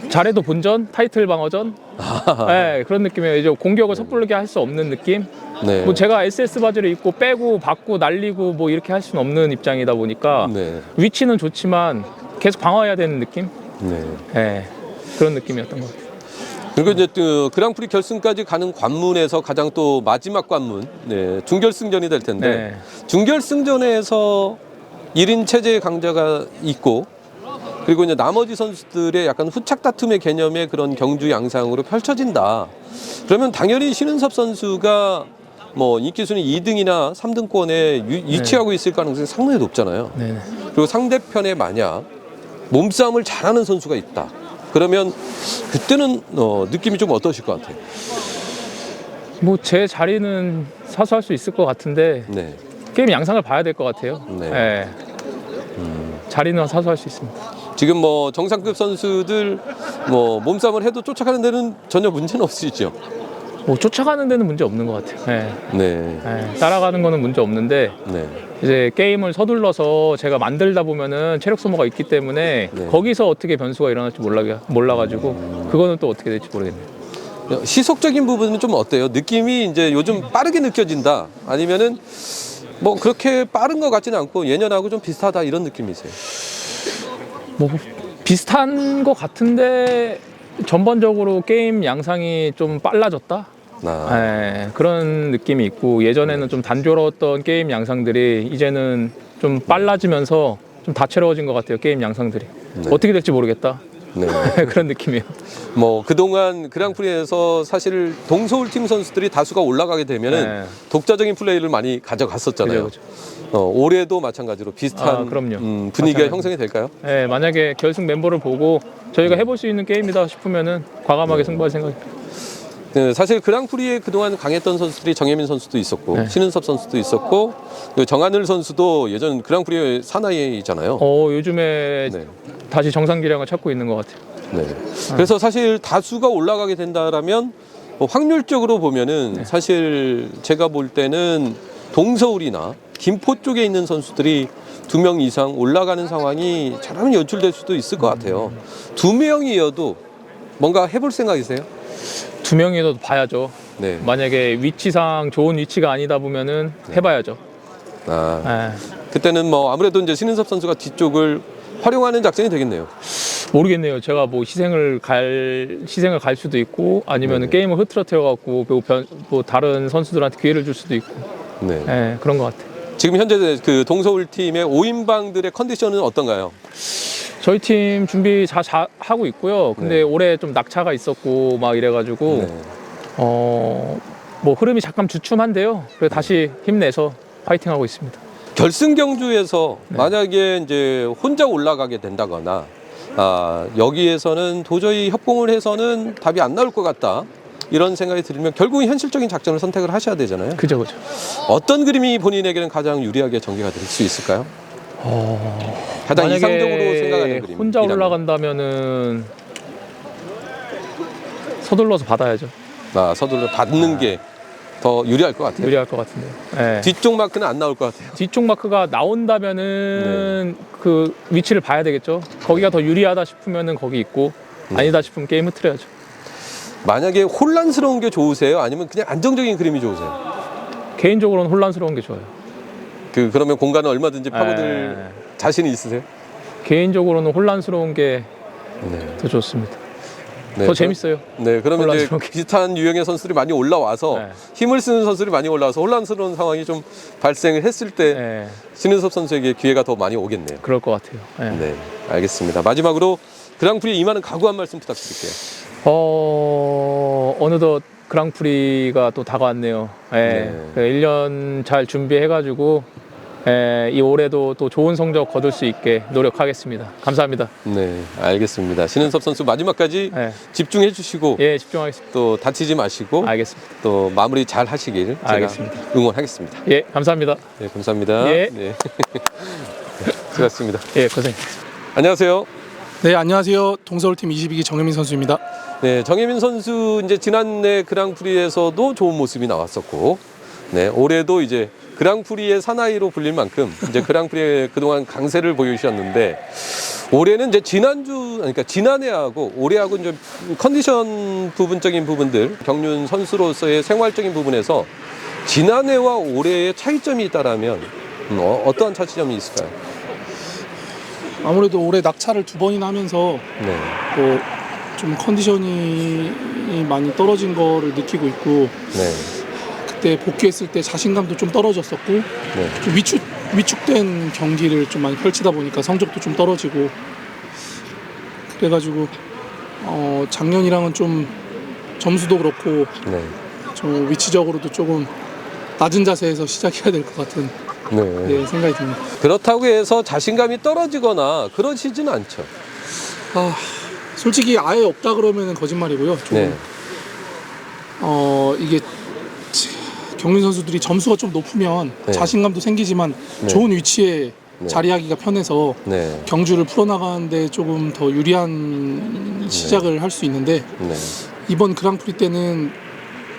잘해도 본전, 타이틀 방어전 그런 느낌이에요. 이제 공격을 섣부르게 할 수 없는 느낌. 뭐 제가 SS 바지를 입고 빼고 받고 날리고 뭐 이렇게 할 수는 없는 입장이다 보니까 위치는 좋지만 계속 방어해야 되는 느낌. 그런 느낌이었던 것 같아요. 그리고 이제 그 그랑프리 결승까지 가는 관문에서 가장 또 마지막 관문, 준결승전이 될 텐데 준결승전에서 1인 체제의 강자가 있고 그리고 이제 나머지 선수들의 약간 후착 다툼의 개념의 그런 경주 양상으로 펼쳐진다. 그러면 당연히 신은섭 선수가 뭐 인기 순위 2등이나 3등권에 위치하고 있을 가능성이 상당히 높잖아요. 네. 그리고 상대편에 만약 몸싸움을 잘하는 선수가 있다. 그러면 그때는 느낌이 좀 어떠실 것 같아요? 뭐 제 자리는 사수할 수 있을 것 같은데 네. 게임 양상을 봐야 될 것 같아요. 네. 네. 자리는 사수할 수 있습니다. 지금 뭐 정상급 선수들 뭐 몸싸움을 해도 쫓아가는 데는 전혀 문제는 없으시죠? 뭐 쫓아가는 데는 문제 없는 것 같아요. 네. 네. 네. 따라가는 거는 문제 없는데 네. 이제 게임을 서둘러서 제가 만들다 보면은 체력 소모가 있기 때문에 네. 거기서 어떻게 변수가 일어날지 몰라가지고 그거는 또 어떻게 될지 모르겠네요. 시속적인 부분은 좀 어때요? 느낌이 이제 요즘 빠르게 느껴진다. 아니면은 뭐 그렇게 빠른 것 같지는 않고 예년하고 좀 비슷하다 이런 느낌이세요? 뭐 비슷한 것 같은데 전반적으로 게임 양상이 좀 빨라졌다. 네, 그런 느낌이 있고 예전에는 좀 단조로웠던 게임 양상들이 이제는 좀 빨라지면서 좀 다채로워진 것 같아요. 게임 양상들이 어떻게 될지 모르겠다. 네. 그런 느낌이에요. 뭐 그동안 그랑프리에서 사실 동서울 팀 선수들이 다수가 올라가게 되면은 네. 독자적인 플레이를 많이 가져갔었잖아요. 그죠. 올해도 마찬가지로 비슷한 그럼요. 분위기가 마찬가지로. 형성이 될까요? 네, 만약에 결승 멤버를 보고 저희가 해볼 수 있는 게임이다 싶으면은 과감하게 승부할 생각입니다. 네, 사실 그랑프리에 그동안 강했던 선수들이 정혜민 선수도 있었고 네. 신은섭 선수도 있었고 그리고 정하늘 선수도 예전 그랑프리의 사나이잖아요. 요즘에 네. 다시 정상 기량을 찾고 있는 것 같아요. 네. 그래서 사실 다수가 올라가게 된다라면 확률적으로 보면은 사실 제가 볼 때는 동서울이나 김포 쪽에 있는 선수들이 2명 이상 올라가는 상황이 잘하면 연출될 수도 있을 것 같아요. 2명이어도 뭔가 해볼 생각이세요? 2명이라도 봐야죠. 네. 만약에 위치상 좋은 위치가 아니다 보면은 해봐야죠. 아, 네. 그때는 뭐 아무래도 이제 신은섭 선수가 뒤쪽을 활용하는 작전이 되겠네요. 모르겠네요. 제가 뭐 희생을 갈 수도 있고 아니면 네네. 게임을 흐트러뜨려 갖고 뭐 다른 선수들한테 기회를 줄 수도 있고 네. 네, 그런 것 같아요. 지금 현재 그 동서울 팀의 5인방들의 컨디션은 어떤가요? 저희 팀 준비 하고 있고요. 근데 네. 올해 좀 낙차가 있었고 막 이래가지고 네. 뭐 흐름이 잠깐 주춤한데요. 그래서 다시 힘내서 파이팅하고 있습니다. 결승 경주에서 만약에 이제 혼자 올라가게 된다거나 여기에서는 도저히 협공을 해서는 답이 안 나올 것 같다 이런 생각이 들면 결국은 현실적인 작전을 선택을 하셔야 되잖아요. 그죠. 어떤 그림이 본인에게는 가장 유리하게 전개가 될 수 있을까요? 가장 만약에 이상적으로 생각하는 그림. 혼자 올라간다면은 서둘러서 받아야죠. 서둘러 받는 게 더 유리할 것 같아요. 유리할 것 같은데요. 네. 뒤쪽 마크는 안 나올 것 같아요. 뒤쪽 마크가 나온다면은 그 위치를 봐야 되겠죠. 거기가 더 유리하다 싶으면은 거기 있고 아니다 싶으면 게임 흐트려야죠. 만약에 혼란스러운 게 좋으세요? 아니면 그냥 안정적인 그림이 좋으세요? 개인적으로는 혼란스러운 게 좋아요. 그러면 공간을 얼마든지 파고들 네. 자신이 있으세요? 개인적으로는 혼란스러운 게 더 네. 좋습니다. 네, 더 재밌어요. 네, 그러면 이제 혼란스럽게. 비슷한 유형의 선수들이 많이 올라와서 네. 힘을 쓰는 선수들이 많이 올라와서 혼란스러운 상황이 좀 발생을 했을 때 네, 신은섭 선수에게 기회가 더 많이 오겠네요. 그럴 것 같아요. 네. 네, 알겠습니다. 마지막으로 그랑프리에 임하는 각오 한 말씀 부탁드릴게요. 어느덧 그랑프리가 또 다가왔네요. 네. 네. 1년 잘 준비해가지고 이 올해도 또 좋은 성적 거둘 수 있게 노력하겠습니다. 감사합니다. 네, 알겠습니다. 신은섭 선수 마지막까지 네. 집중해 주시고 예, 집중하겠습니다. 또 다치지 마시고 알겠습니다. 또 마무리 잘 하시길 제가 알겠습니다. 응원하겠습니다. 예, 감사합니다. 네, 감사합니다. 예. 네. 수고하셨습니다. 예, 고생. 안녕하세요. 네, 안녕하세요. 동서울팀 22기 정혜민 선수입니다. 네, 정혜민 선수 이제 지난해 그랑프리에서도 좋은 모습이 나왔었고, 네, 올해도 이제 그랑프리의 사나이로 불릴 만큼 이제 그랑프리에 그동안 강세를 보여주셨는데 올해는 이제 그러니까 지난해하고 올해하고 이제 컨디션 부분적인 부분들, 경륜 선수로서의 생활적인 부분에서 지난해와 올해의 차이점이 있다라면 어떠한 차이점이 있을까요? 아무래도 올해 낙차를 2번이나 하면서 네, 또 좀 컨디션이 많이 떨어진 거를 느끼고 있고 네, 그때 복귀했을 때 자신감도 좀 떨어졌었고 네. 좀 위축된 경기를 좀 많이 펼치다 보니까 성적도 좀 떨어지고 그래가지고 작년이랑은 좀 점수도 그렇고 네. 좀 위치적으로도 조금 낮은 자세에서 시작해야 될 것 같은 네, 생각이 듭니다. 그렇다고 해서 자신감이 떨어지거나 그러시지는 않죠. 솔직히 아예 없다 그러면 거짓말이고요. 좀, 네. 이게 경륜 선수들이 점수가 좀 높으면 네. 자신감도 생기지만 네. 좋은 위치에 네. 자리하기가 편해서 네. 경주를 풀어나가는데 조금 더 유리한 시작을 할 수 있는데 네. 이번 그랑프리 때는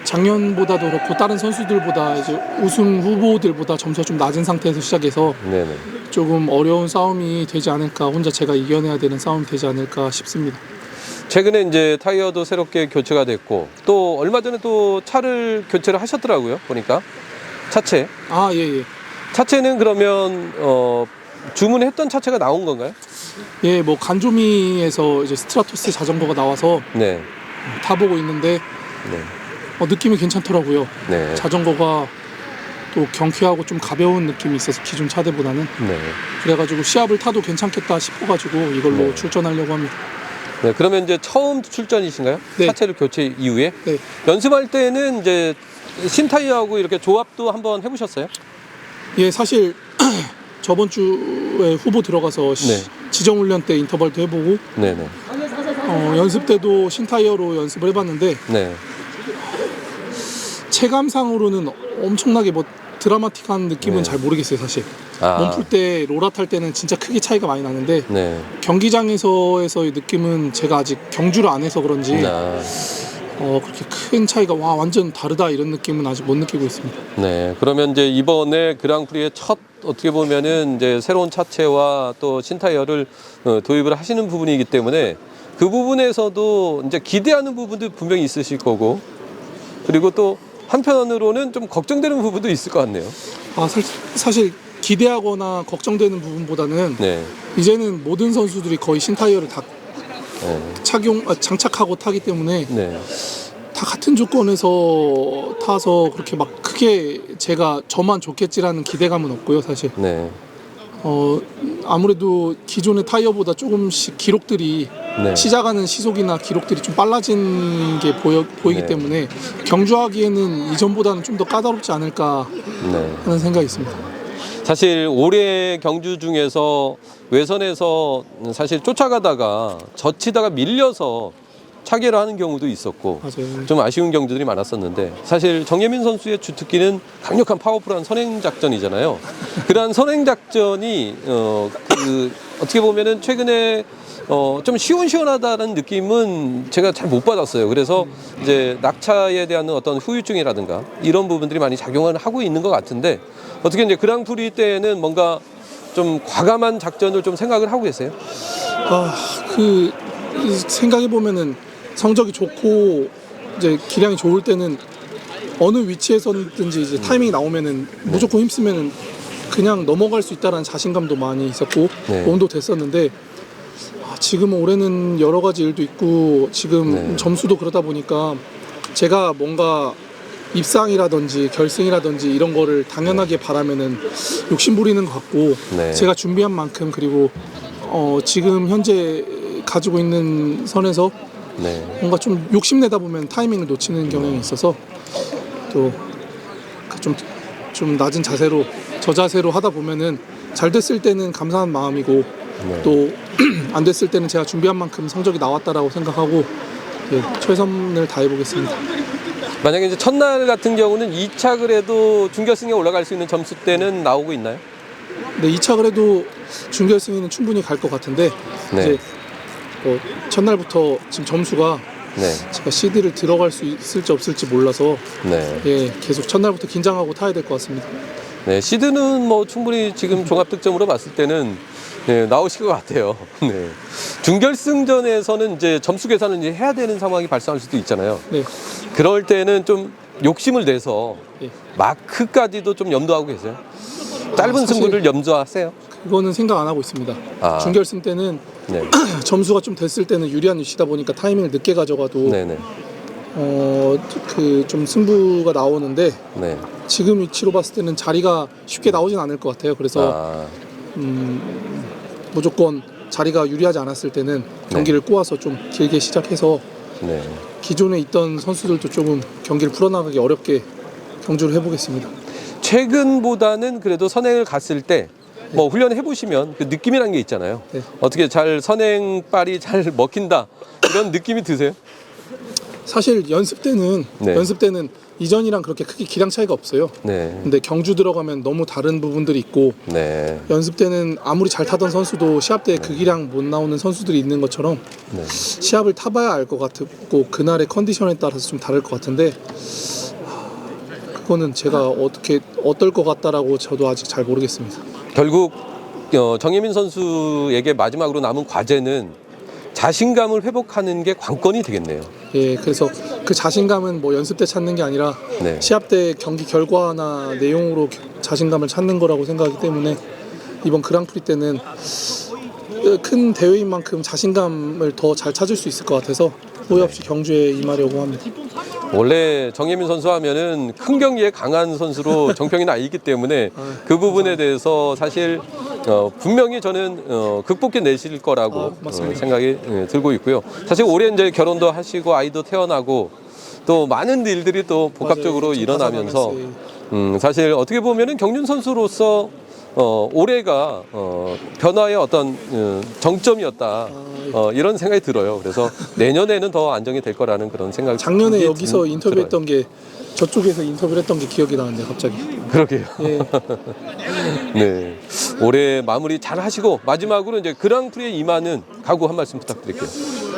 작년보다도 그렇고 다른 선수들보다 이제 우승 후보들보다 점수가 좀 낮은 상태에서 시작해서 네네. 조금 어려운 싸움이 되지 않을까, 혼자 제가 이겨내야 되는 싸움이 되지 않을까 싶습니다. 최근에 이제 타이어도 새롭게 교체가 됐고 또 얼마 전에 또 차를 교체를 하셨더라고요. 보니까 차체. 예. 차체는 그러면 주문했던 차체가 나온 건가요? 예, 뭐 간조미에서 이제 스트라토스 자전거가 나와서 네. 타보고 있는데 네. 느낌이 괜찮더라고요. 네. 자전거가 또 경쾌하고 좀 가벼운 느낌이 있어서 기존 차대보다는 네. 그래가지고 시합을 타도 괜찮겠다 싶어가지고 이걸로 네. 출전하려고 합니다. 네. 그러면 이제 처음 출전이신가요? 네. 차체를 교체 이후에? 네. 연습할 때는 이제 신타이어하고 이렇게 조합도 한번 해보셨어요? 예, 사실 저번 주에 후보 들어가서 네. 지정훈련 때 인터벌도 해보고 네네. 연습 때도 신타이어로 연습을 해봤는데 네. 체감상으로는 엄청나게 뭐 드라마틱한 느낌은 네. 잘 모르겠어요, 사실. 아. 몸풀 때 로라 탈 때는 진짜 크게 차이가 많이 나는데 네. 경기장에서의 느낌은 제가 아직 경주를 안 해서 그런지 그렇게 큰 차이가 와 완전 다르다 이런 느낌은 아직 못 느끼고 있습니다. 네. 그러면 이제 이번에 그랑프리의 첫 어떻게 보면은 이제 새로운 차체와 또 신타이어를 도입을 하시는 부분이기 때문에 그 부분에서도 이제 기대하는 부분도 분명히 있으실 거고 그리고 또 한편으로는 좀 걱정되는 부분도 있을 것 같네요. 사실 기대하거나 걱정되는 부분보다는 네. 이제는 모든 선수들이 거의 신타이어를 다 장착하고 타기 때문에 네. 다 같은 조건에서 타서 그렇게 막 크게 저만 좋겠지라는 기대감은 없고요, 사실. 네. 아무래도 기존의 타이어보다 조금씩 기록들이 네. 시작하는 시속이나 기록들이 좀 빨라진 게 보이기 네. 때문에 경주하기에는 이전보다는 좀 더 까다롭지 않을까 네. 하는 생각이 있습니다. 사실 올해 경주 중에서 외선에서 사실 쫓아가다가 젖히다가 밀려서 차계를 하는 경우도 있었고 맞아요. 좀 아쉬운 경주들이 많았었는데 사실 정예민 선수의 주특기는 강력한 파워풀한 선행작전이잖아요. 그러한 선행작전이 어떻게 보면은 최근에 좀 시원시원하다는 느낌은 제가 잘 못 받았어요. 그래서 이제 낙차에 대한 어떤 후유증이라든가 이런 부분들이 많이 작용을 하고 있는 것 같은데 어떻게 이제 그랑프리 때는 뭔가 좀 과감한 작전을 좀 생각을 하고 계세요? 생각해 보면은 성적이 좋고 이제 기량이 좋을 때는 어느 위치에서든지 이제 타이밍이 나오면은 무조건 힘쓰면은 그냥 넘어갈 수 있다라는 자신감도 많이 있었고 네. 몸도 됐었는데 지금 올해는 여러 가지 일도 있고 지금 네. 점수도 그러다 보니까 제가 뭔가 입상이라든지 결승이라든지 이런 거를 당연하게 바라면은 욕심 부리는 것 같고 네. 제가 준비한 만큼 그리고 지금 현재 가지고 있는 선에서 네. 뭔가 좀 욕심내다 보면 타이밍을 놓치는 경향이 있어서 또 좀 낮은 자세로 저자세로 하다 보면은 잘 됐을 때는 감사한 마음이고 네. 또 안 됐을 때는 제가 준비한 만큼 성적이 나왔다라고 생각하고 최선을 다해보겠습니다. 만약에 이제 첫날 같은 경우는 2차 그래도 준결승에 올라갈 수 있는 점수대는 나오고 있나요? 네, 2차 그래도 준결승에는 충분히 갈 것 같은데 네. 이제 첫날부터 지금 점수가 네. 제가 시드를 들어갈 수 있을지 없을지 몰라서 네. 계속 첫날부터 긴장하고 타야 될 것 같습니다. 네. 시드는 뭐 충분히 지금 종합 득점으로 봤을 때는 나오실 것 같아요. 네. 준결승전에서는 이제 점수 계산을 이제 해야 되는 상황이 발생할 수도 있잖아요. 네. 그럴 때는 좀 욕심을 내서 예. 마크까지도 좀 염두하고 계세요. 짧은 사실- 승부를 염두하세요. 그거는 생각 안 하고 있습니다. 준결승 때는 네. 점수가 좀 됐을 때는 유리한 위치다 보니까 타이밍을 늦게 가져가도 네네. 좀 승부가 나오는데 네. 지금 위치로 봤을 때는 자리가 쉽게 나오진 않을 것 같아요. 그래서 무조건 자리가 유리하지 않았을 때는 경기를 꼬아서 좀 길게 시작해서 네. 기존에 있던 선수들도 조금 경기를 풀어나가기 어렵게 경주를 해보겠습니다. 최근보다는 그래도 선행을 갔을 때 뭐 훈련해 보시면 그 느낌이라는 게 있잖아요. 네. 어떻게 잘 선행발이 잘 먹힌다 이런 느낌이 드세요? 사실 연습 때는 네. 이전이랑 그렇게 크게 기량 차이가 없어요. 네. 근데 경주 들어가면 너무 다른 부분들이 있고 네. 연습 때는 아무리 잘 타던 선수도 시합 때 그 기량 못 나오는 선수들이 있는 것처럼 네. 시합을 타봐야 알 것 같고 그날의 컨디션에 따라서 좀 다를 것 같은데 그거는 제가 어떨 것 같다라고 저도 아직 잘 모르겠습니다. 결국 정예민 선수에게 마지막으로 남은 과제는 자신감을 회복하는 게 관건이 되겠네요. 예, 그래서 그 자신감은 뭐 연습 때 찾는 게 아니라 네. 시합 때 경기 결과나 내용으로 자신감을 찾는 거라고 생각하기 때문에 이번 그랑프리 때는 큰 대회인 만큼 자신감을 더 잘 찾을 수 있을 것 같아서 후회 없이 경주에 임하려고 합니다. 원래 정예민 선수 하면은 큰 경기에 강한 선수로 정평이 나 있기 때문에 그 부분에 대해서 사실 분명히 저는 극복해 내실 거라고 맞습니다. 생각이 들고 있고요. 사실 올해 이제 결혼도 하시고 아이도 태어나고 또 많은 일들이 또 복합적으로 맞아요. 일어나면서 가상하면서, 사실 어떻게 보면은 경륜 선수로서 올해가 변화의 어떤 정점이었다 이런 생각이 들어요. 그래서 내년에는 더 안정이 될 거라는 그런 생각이 작년에 여기서 들어요. 인터뷰했던 게 저쪽에서 인터뷰를 했던 게 기억이 나는데 갑자기. 그러게요. 예. 네. 올해 마무리 잘 하시고 마지막으로 이제 그랑프리에 임하는 각오 한 말씀 부탁드릴게요.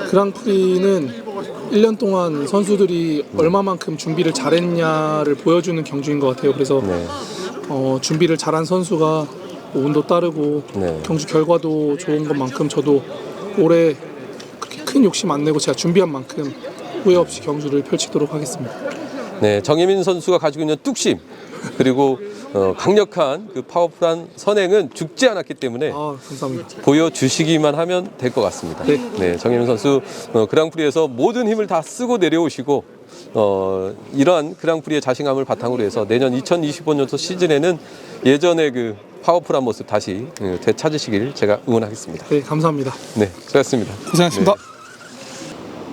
그랑프리는 1년 동안 선수들이 얼마만큼 준비를 잘했냐를 보여주는 경주인 것 같아요. 그래서 네. 준비를 잘한 선수가 운도 따르고 네. 경주 결과도 좋은 것만큼 저도 올해 그렇게 큰 욕심 안 내고 제가 준비한 만큼 후회 없이 경주를 펼치도록 하겠습니다. 네, 정예민 선수가 가지고 있는 뚝심 그리고 강력한 그 파워풀한 선행은 죽지 않았기 때문에 감사합니다. 보여주시기만 하면 될 것 같습니다. 네. 정예민 선수 그랑프리에서 모든 힘을 다 쓰고 내려오시고 이러한 그랑프리의 자신감을 바탕으로 해서 내년 2025년도 시즌에는 예전의 그 파워풀한 모습 다시 되찾으시길 제가 응원하겠습니다. 네, 감사합니다. 네, 수고하셨습니다. 고생하셨습니다.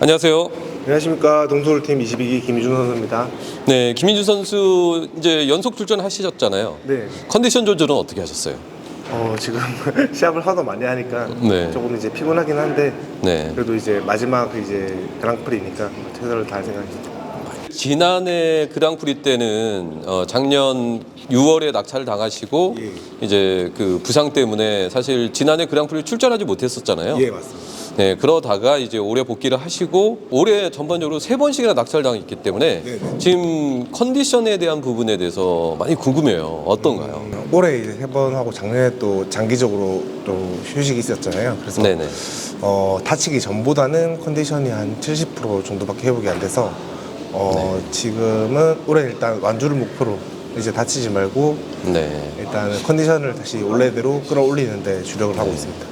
안녕하세요. 안녕하십니까. 동서울팀 22기 김희준 선수입니다. 네, 김민주 선수 이제 연속 출전하시셨잖아요. 네. 컨디션 조절은 어떻게 하셨어요? 지금 시합을 하도 많이 하니까 네. 조금 이제 피곤하긴 한데 네. 그래도 이제 마지막 이제 그랑프리니까 최선을 다할 생각입니다. 지난해 그랑프리 때는 작년 6월에 낙차를 당하시고 예. 이제 그 부상 때문에 사실 지난해 그랑프리 출전하지 못했었잖아요. 예, 맞습니다. 네, 그러다가 이제 올해 복귀를 하시고 올해 전반적으로 3번씩이나 낙차를 당했기 때문에 네네. 지금 컨디션에 대한 부분에 대해서 많이 궁금해요. 어떤가요? 올해 이제 3번 하고 작년에 또 장기적으로 또 휴식이 있었잖아요. 그래서 네네. 다치기 전보다는 컨디션이 한 70% 정도밖에 회복이 안 돼서 지금은 올해 일단 완주를 목표로 이제 다치지 말고 네. 일단 컨디션을 다시 원래대로 끌어올리는 데 주력을 하고 있습니다.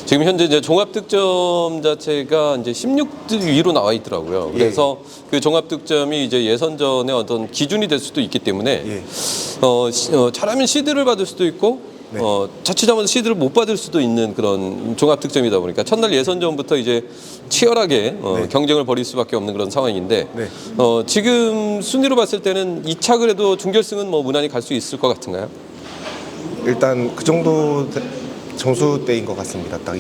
지금 현재 이제 종합 득점 자체가 이제 16등 위로 나와 있더라고요. 그래서 그 종합 득점이 이제 예선전의 어떤 기준이 될 수도 있기 때문에 예. 잘하면 시드를 받을 수도 있고 네. 자칫 잘못해서 시드를 못 받을 수도 있는 그런 종합 득점이다 보니까 첫날 예선전부터 이제 치열하게 경쟁을 벌일 수밖에 없는 그런 상황인데 네. 지금 순위로 봤을 때는 2차 그래도 준결승은 뭐 무난히 갈 수 있을 것 같은가요? 일단 그 정도 점수대인 것 같습니다. 딱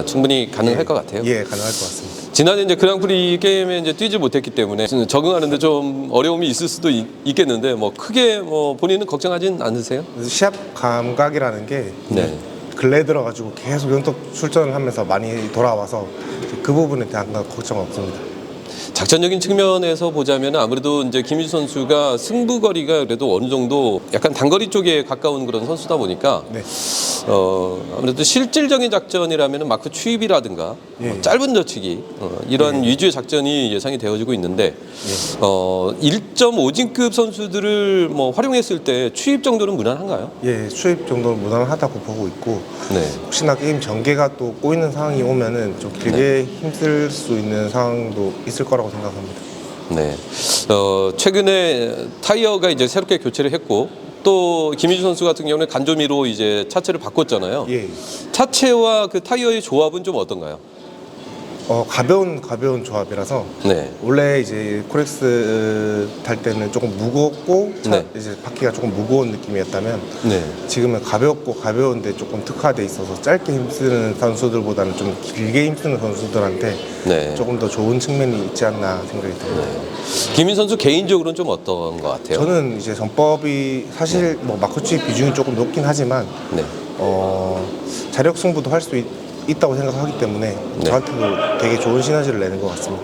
충분히 가능할 것 같아요. 예, 가능할 것 같습니다. 지난해 이제 그랑프리 게임에 이제 뛰지 못했기 때문에 적응하는데 좀 어려움이 있을 수도 있겠는데 뭐 크게 뭐 본인은 걱정하진 않으세요? 그래서 시합 감각이라는 게 네. 근래에 들어가지고 계속 연속 출전을 하면서 많이 돌아와서 그 부분에 대한 걱정은 없습니다. 작전적인 측면에서 보자면 아무래도 이제 김희주 선수가 승부거리가 그래도 어느 정도 약간 단거리 쪽에 가까운 그런 선수다 보니까 네. 아무래도 실질적인 작전이라면 마크 추입이라든가 예. 짧은 젖히기 이런 위주의 작전이 예상이 되어지고 있는데 1.5진급 선수들을 뭐 활용했을 때 추입 정도는 무난한가요? 예, 수입 정도는 무난하다고 보고 있고 네. 혹시나 게임 전개가 또 꼬이는 상황이 오면은 좀 길게 힘쓸 수 있는 상황도 있을 거라고 생각합니다. 네. 최근에 타이어가 이제 새롭게 교체를 했고 또 김희주 선수 같은 경우는 간조미로 이제 차체를 바꿨잖아요. 예. 차체와 그 타이어의 조합은 좀 어떤가요? 가벼운 조합이라서 네. 원래 이제 코렉스 탈 때는 조금 무겁고 네. 이제 바퀴가 조금 무거운 느낌이었다면 네. 지금은 가벼운데 조금 특화돼 있어서 짧게 힘쓰는 선수들보다는 좀 길게 힘쓰는 선수들한테 네. 조금 더 좋은 측면이 있지 않나 생각이 듭니다. 김민 선수 개인적으로는 좀 어떤 것 같아요? 저는 이제 전법이 사실 뭐 마크추이 비중이 조금 높긴 하지만 네. 자력 승부도 할 수 있다고 생각하기 때문에 네. 저한테도 되게 좋은 시너지를 내는 것 같습니다.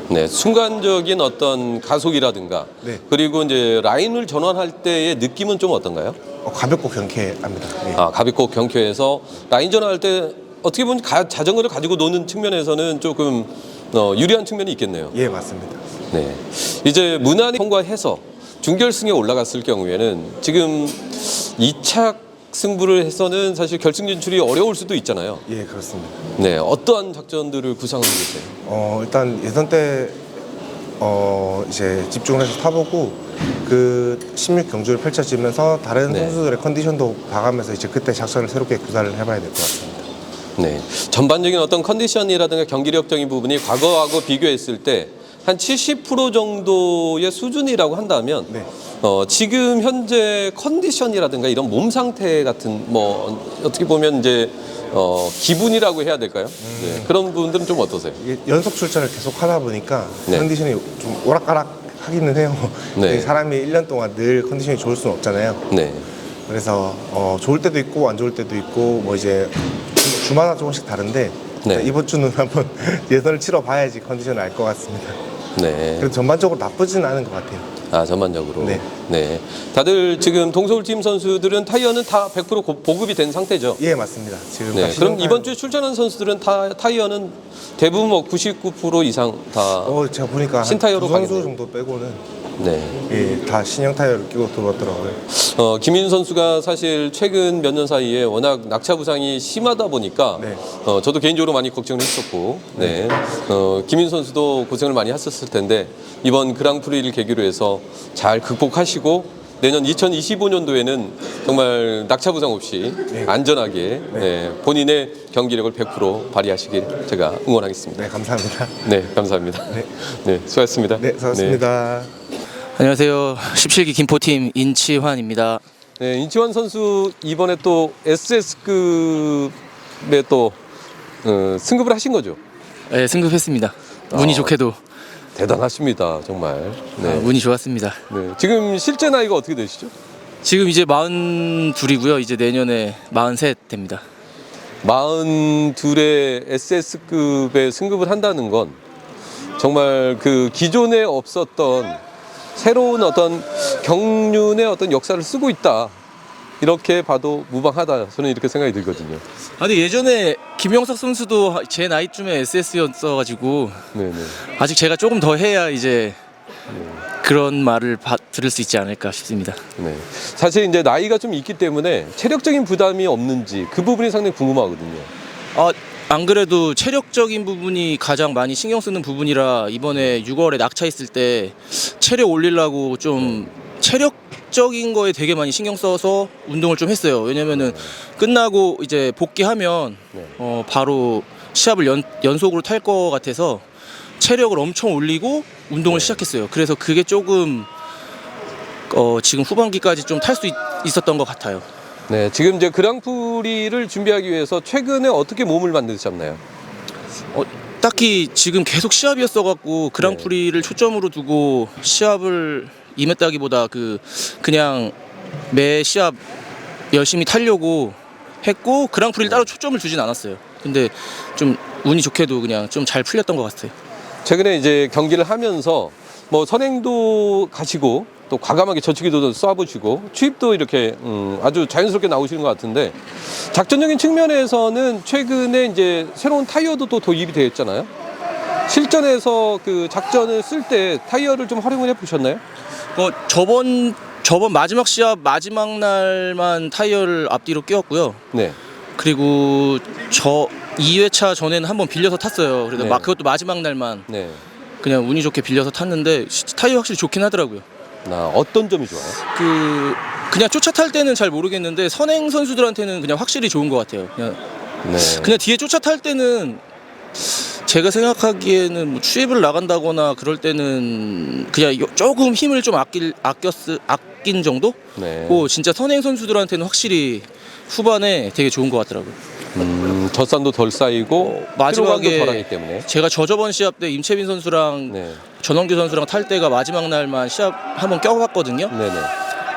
네, 순간적인 어떤 가속이라든가 네. 그리고 이제 라인을 전환할 때의 느낌은 좀 어떤가요? 가볍고 경쾌합니다. 예. 가볍고 경쾌해서 라인 전환할 때 어떻게 보면 자전거를 가지고 노는 측면에서는 조금 유리한 측면이 있겠네요. 예, 맞습니다. 네, 이제 무난히 통과해서 준결승에 올라갔을 경우에는 지금 2차 승부를 해서는 사실 결승 진출이 어려울 수도 있잖아요. 예, 그렇습니다. 네, 어떠한 작전들을 구상하고 계세요? 일단 예선 때 이제 집중을 해서 타보고 그 16경주를 펼쳐지면서 다른 네. 선수들의 컨디션도 봐가면서 이제 그때 작전을 새롭게 구사를 해봐야 될 것 같습니다. 네, 전반적인 어떤 컨디션이라든가 경기력적인 부분이 과거하고 비교했을 때 한 70% 정도의 수준이라고 한다면 네. 지금 현재 컨디션이라든가 이런 몸 상태 같은 뭐 어떻게 보면 이제 기분이라고 해야 될까요? 네, 그런 부분들은 좀 어떠세요? 이게 연속 출전을 계속 하다 보니까 네. 컨디션이 좀 오락가락 하기는 해요. 네. 사람이 1년 동안 늘 컨디션이 좋을 수는 없잖아요. 네, 그래서 좋을 때도 있고 안 좋을 때도 있고 뭐 이제 주마다 조금씩 다른데 네. 이번 주는 한번 예선을 치러 봐야지 컨디션을 알 것 같습니다. 네. 그래도 전반적으로 나쁘지는 않은 것 같아요. 전반적으로. 네. 네. 다들 지금 동서울팀 선수들은 타이어는 다 100% 보급이 된 상태죠? 예, 맞습니다. 지금 네. 다 그럼 신형 이번 주에 출전한 선수들은 타이어는 대부분 뭐 99% 이상 다. 제가 보니까 한 신타이어로 두 선수 가겠네요. 정도 빼고는 네. 예, 다 신형 타이어를 끼고 들어왔더라고요. 김인 선수가 사실 최근 몇 년 사이에 워낙 낙차 부상이 심하다 보니까 네. 저도 개인적으로 많이 걱정을 했었고, 네. 김인 선수도 고생을 많이 했었을 텐데 이번 그랑프리를 계기로 해서 잘 극복하시고 내년 2025년도에는 정말 낙차 부상 없이 안전하게 본인의 경기력을 100% 발휘하시길 제가 응원하겠습니다. 네, 감사합니다. 네, 감사합니다. 네. 네, 수고하셨습니다. 네, 수고하셨습니다. 안녕하세요. 17기 김포팀 인치환입니다. 네, 인치환 선수 이번에 또 SS급에 또 승급을 하신 거죠? 네, 승급했습니다. 운이 좋게도 대단하십니다, 정말. 네. 운이 좋았습니다. 네. 지금 실제 나이가 어떻게 되시죠? 지금 이제 42이고요. 이제 내년에 43 됩니다. 42의 SS급에 승급을 한다는 건 정말 그 기존에 없었던 새로운 어떤 경륜의 어떤 역사를 쓰고 있다. 이렇게 봐도 무방하다. 저는 이렇게 생각이 들거든요. 근데 예전에 김영석 선수도 제 나이쯤에 SS였어가지고 네네. 아직 제가 조금 더 해야 이제 그런 말을 들을 수 있지 않을까 싶습니다. 네. 사실 이제 나이가 좀 있기 때문에 체력적인 부담이 없는지 그 부분이 상당히 궁금하거든요. 안 그래도 체력적인 부분이 가장 많이 신경 쓰는 부분이라 이번에 6월에 낙차 있을 때 체력 올리려고 좀 체력적인 거에 되게 많이 신경 써서 운동을 좀 했어요. 왜냐면은 끝나고 이제 복귀하면 바로 시합을 연속으로 탈 것 같아서 체력을 엄청 올리고 운동을 시작했어요. 그래서 그게 조금 지금 후반기까지 좀 탈 수 있었던 것 같아요. 네, 지금 이제 그랑프리를 준비하기 위해서 최근에 어떻게 몸을 만드셨나요? 딱히 지금 계속 시합이었어갖고 그랑프리를 초점으로 두고 시합을 임했다기보다 그냥 매 시합 열심히 타려고 했고 그랑프리를 따로 초점을 두진 않았어요. 근데 좀 운이 좋게도 그냥 좀 잘 풀렸던 것 같아요. 최근에 이제 경기를 하면서 뭐 선행도 가시고 또 과감하게 저치기도 쏴보시고 추입도 이렇게 아주 자연스럽게 나오시는 것 같은데 작전적인 측면에서는 최근에 이제 새로운 타이어도 또 도입이 되었잖아요. 실전에서 그 작전을 쓸 때 타이어를 좀 활용을 해보셨나요? 저번 마지막 시합 마지막 날만 타이어를 앞뒤로 끼웠고요. 네. 그리고 2회차 전에는 한번 빌려서 탔어요. 그래서 네. 그것도 마지막 날만 네. 그냥 운이 좋게 빌려서 탔는데 타이어 확실히 좋긴 하더라고요. 어떤 점이 좋아요? 그냥 쫓아탈 때는 잘 모르겠는데 선행 선수들한테는 그냥 확실히 좋은 것 같아요. 그냥 뒤에 쫓아탈 때는 제가 생각하기에는 뭐 추입을 나간다거나 그럴 때는 그냥 조금 힘을 좀 아낀 정도? 진짜 선행 선수들한테는 확실히 후반에 되게 좋은 것 같더라고요. 젖산도 덜 쌓이고 마지막에 피로감도 덜하기 때문에. 제가 저번 시합 때 임채빈 선수랑 전원규 선수랑 탈 때가 마지막 날만 시합 한번 껴봤거든요.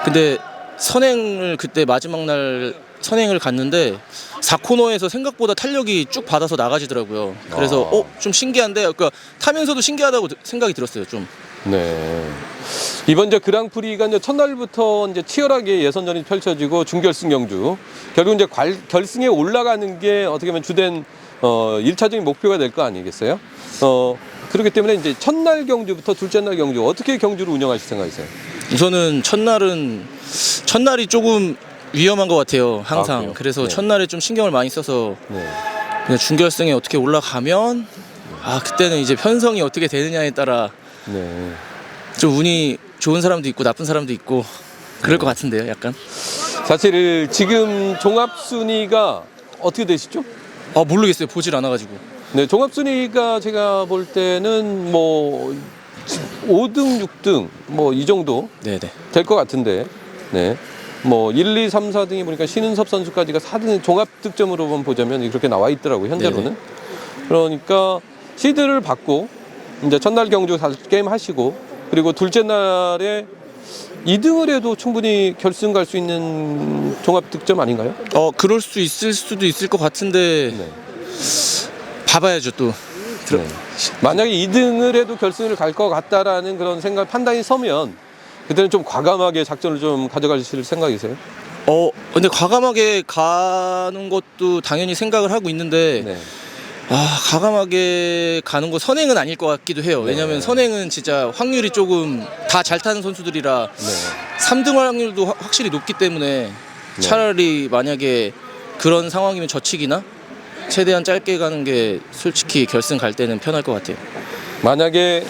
근데 선행을 그때 마지막 날 선행을 갔는데 4코너에서 생각보다 탄력이 쭉 받아서 나가지더라고요. 그래서 좀 신기한데, 그러니까 타면서도 신기하다고 생각이 들었어요. 좀. 네. 이번 이제 그랑프리가 이제 첫날부터 이제 치열하게 예선전이 펼쳐지고 준결승 경주, 결국 이제 결승에 올라가는 게 어떻게 보면 주된 1차적인 목표가 될 거 아니겠어요? 그렇기 때문에 이제 첫날 경주부터 둘째 날 경주 어떻게 경주를 운영하실 생각이세요? 우선은 첫날이 조금 위험한 것 같아요. 항상. 그래서 첫날에 좀 신경을 많이 써서 그냥 준결승에 어떻게 올라가면 그때는 이제 편성이 어떻게 되느냐에 따라 좀 운이 좋은 사람도 있고 나쁜 사람도 있고 그럴 것 같은데요, 약간. 사실 지금 종합 순위가 어떻게 되시죠? 모르겠어요. 보질 않아가지고. 네, 종합 순위가 제가 볼 때는 뭐 5등, 6등 뭐 이 정도 될 것 같은데, 뭐 1, 2, 3, 4등이 보니까 신은섭 선수까지가 4등 종합 득점으로만 보자면 그렇게 나와 있더라고요, 현재로는. 그러니까 시드를 받고 이제 첫날 경주 게임 하시고, 그리고 둘째 날에 2등을 해도 충분히 결승 갈 수 있는 종합 득점 아닌가요? 그럴 수 있을 수도 있을 것 같은데 봐봐야죠 또. 만약에 2등을 해도 결승을 갈 것 같다라는 그런 판단이 서면 그때는 좀 과감하게 작전을 좀 가져가실 생각이세요? 근데 과감하게 가는 것도 당연히 생각을 하고 있는데 과감하게 가는 거 선행은 아닐 것 같기도 해요. 왜냐면 선행은 진짜 확률이 조금 다 잘 타는 선수들이라 3등 확률도 확실히 높기 때문에 차라리 만약에 그런 상황이면 저치기나 최대한 짧게 가는 게 솔직히 결승 갈 때는 편할 것 같아요. 만약에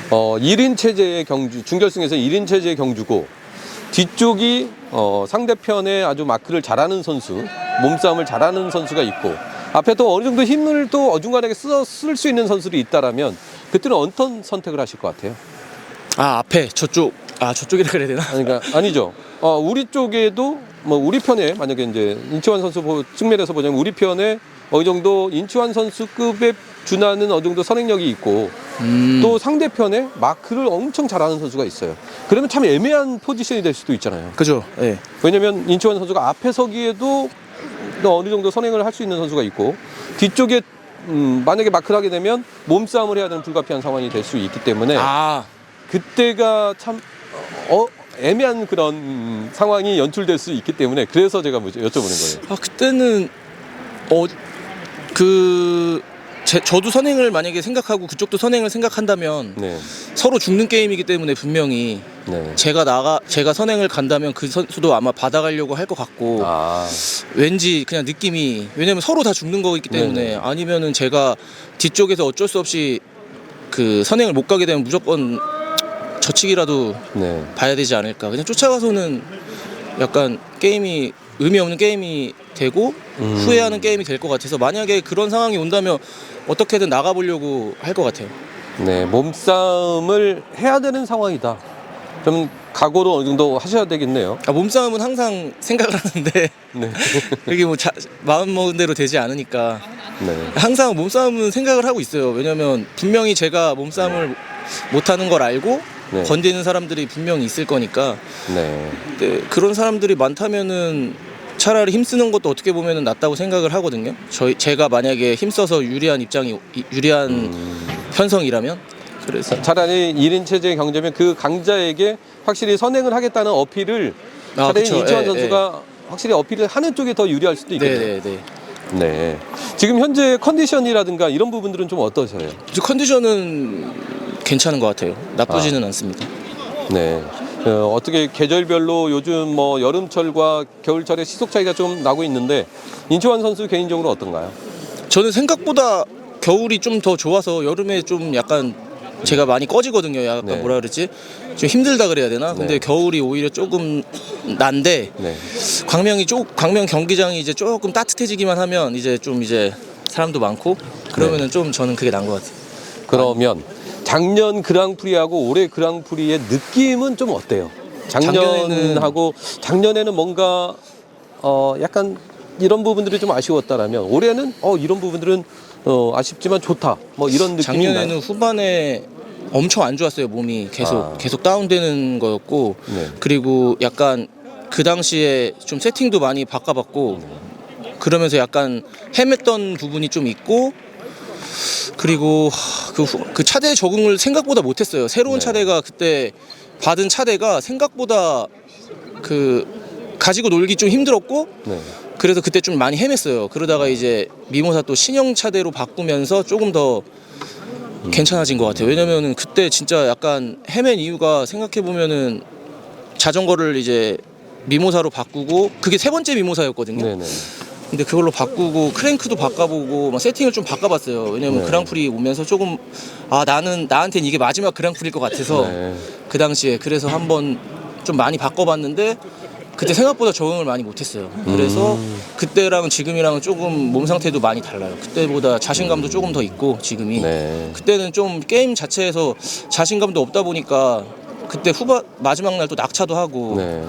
1인 체제의 경주, 준결승에서 1인 체제의 경주고 뒤쪽이 상대편의 아주 마크를 잘하는 선수, 몸싸움을 잘하는 선수가 있고 앞에 또 어느 정도 힘을 또 어중간하게 쓸 수 있는 선수들이 있다라면 그때는 어떤 선택을 하실 것 같아요? 앞에 저쪽이라 그래야 되나? 그러니까 아니죠. 우리 쪽에도 뭐 우리 편에 만약에 이제 인치환 선수 측면에서 보자면 우리 편에 어느 정도 인치환 선수급에 준하는 어느 정도 선행력이 있고 또 상대편에 마크를 엄청 잘하는 선수가 있어요. 그러면 참 애매한 포지션이 될 수도 있잖아요. 그죠. 왜냐면 인치환 선수가 앞에 서기에도 어느 정도 선행을 할 수 있는 선수가 있고 뒤쪽에 만약에 마크를 하게 되면 몸싸움을 해야 되는 불가피한 상황이 될 수 있기 때문에 그때가 참 애매한 그런 상황이 연출될 수 있기 때문에 그래서 제가 여쭤보는 거예요. 그때는 저도 선행을 만약에 생각하고 그쪽도 선행을 생각한다면 서로 죽는 게임이기 때문에 분명히 제가 선행을 간다면 그 선수도 아마 받아가려고 할 것 같고 왠지 그냥 느낌이, 왜냐면 서로 다 죽는 거기 때문에 아니면은 제가 뒤쪽에서 어쩔 수 없이 그 선행을 못 가게 되면 무조건 저치기라도 봐야 되지 않을까. 그냥 쫓아가서는 약간 게임이 의미 없는 게임이 되고 후회하는 게임이 될 것 같아서 만약에 그런 상황이 온다면 어떻게든 나가보려고 할 것 같아요. 몸싸움을 해야 되는 상황이다. 그럼 각오를 어느 정도 하셔야 되겠네요. 몸싸움은 항상 생각을 하는데 그게 뭐 마음 먹은 대로 되지 않으니까 항상 몸싸움은 생각을 하고 있어요. 왜냐면 분명히 제가 몸싸움을 못하는 걸 알고 건드리는 사람들이 분명히 있을 거니까 그런 사람들이 많다면은 차라리 힘쓰는 것도 어떻게 보면은 낫다고 생각을 하거든요. 제가 만약에 힘써서 유리한 편성이라면 그래서 차라리 1인 체제의 경제면 그 강자에게 확실히 선행을 하겠다는 어필을 차라리 인치환 선수가 확실히 어필을 하는 쪽이 더 유리할 수도 있겠네요. 지금 현재 컨디션이라든가 이런 부분들은 좀 어떠세요? 컨디션은 괜찮은 것 같아요. 나쁘지는 않습니다. 어떻게 계절별로 요즘 뭐 여름철과 겨울철에 시속 차이가 좀 나고 있는데 인치환 선수 개인적으로 어떤가요? 저는 생각보다 겨울이 좀 더 좋아서 여름에 좀 약간 제가 많이 꺼지거든요. 약간 뭐라 그랬지? 좀 힘들다 그래야 되나? 근데 겨울이 오히려 조금 난데 네. 광명 경기장이 이제 조금 따뜻해지기만 하면 이제 사람도 많고 그러면은 좀 저는 그게 나은 것 같아요. 그러면 작년 그랑프리하고 올해 그랑프리의 느낌은 좀 어때요? 작년에는 뭔가 약간 이런 부분들이 좀 아쉬웠다라면 올해는 이런 부분들은 아쉽지만 좋다. 뭐 이런 느낌이 작년에는 후반에 엄청 안 좋았어요. 몸이 계속 다운되는 거였고 네. 그리고 약간 그 당시에 좀 세팅도 많이 바꿔봤고 그러면서 약간 헤맸던 부분이 좀 있고 그리고 그 차대 적응을 생각보다 못했어요. 새로운 네. 차대가 그때 받은 차대가 생각보다 가지고 놀기 좀 힘들었고 네. 그래서 그때 좀 많이 헤맸어요. 그러다가 이제 미모사 또 신형 차대로 바꾸면서 조금 더 괜찮아진 것 같아요. 왜냐면은 그때 진짜 약간 헤맨 이유가 생각해 보면은 자전거를 이제 미모사로 바꾸고 그게 세 번째 미모사였거든요. 네네. 근데 그걸로 바꾸고 크랭크도 바꿔보고 막 세팅을 좀 바꿔봤어요. 왜냐면 네. 그랑프리 오면서 조금 나한테는 이게 마지막 그랑프리일 것 같아서 네. 그 당시에 그래서 한번 좀 많이 바꿔봤는데 그때 생각보다 적응을 많이 못했어요. 그래서 그때랑 지금이랑은 조금 몸 상태도 많이 달라요. 그때보다 자신감도 조금 더 있고 지금이 네. 그때는 좀 게임 자체에서 자신감도 없다 보니까 그때 마지막 날 또 낙차도 하고 네.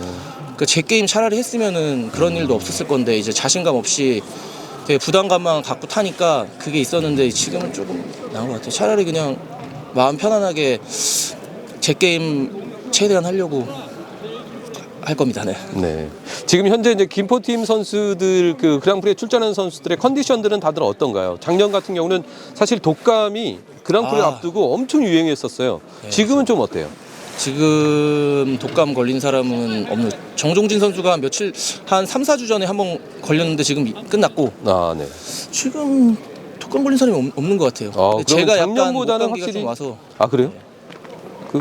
제 게임 차라리 했으면은 그런 일도 없었을 건데 이제 자신감 없이 되게 부담감만 갖고 타니까 그게 있었는데 지금은 조금 나은 것 같아요. 차라리 그냥 마음 편안하게 제 게임 최대한 하려고 할 겁니다. 네. 네. 지금 현재 이제 김포팀 선수들 그 그랑프리에 출전하는 선수들의 컨디션들은 다들 어떤가요? 작년 같은 경우는 사실 독감이 그랑프리 앞두고 엄청 유행했었어요. 지금은 좀 어때요? 지금 독감 걸린 사람은 없는. 정종진 선수가 한 3, 4주 전에 한번 걸렸는데 지금 끝났고 네. 지금 독감 걸린 사람이 없는 것 같아요. 근데 그럼 제가 약간 작년보다는 목감기가 확실히 좀 와서 그래요?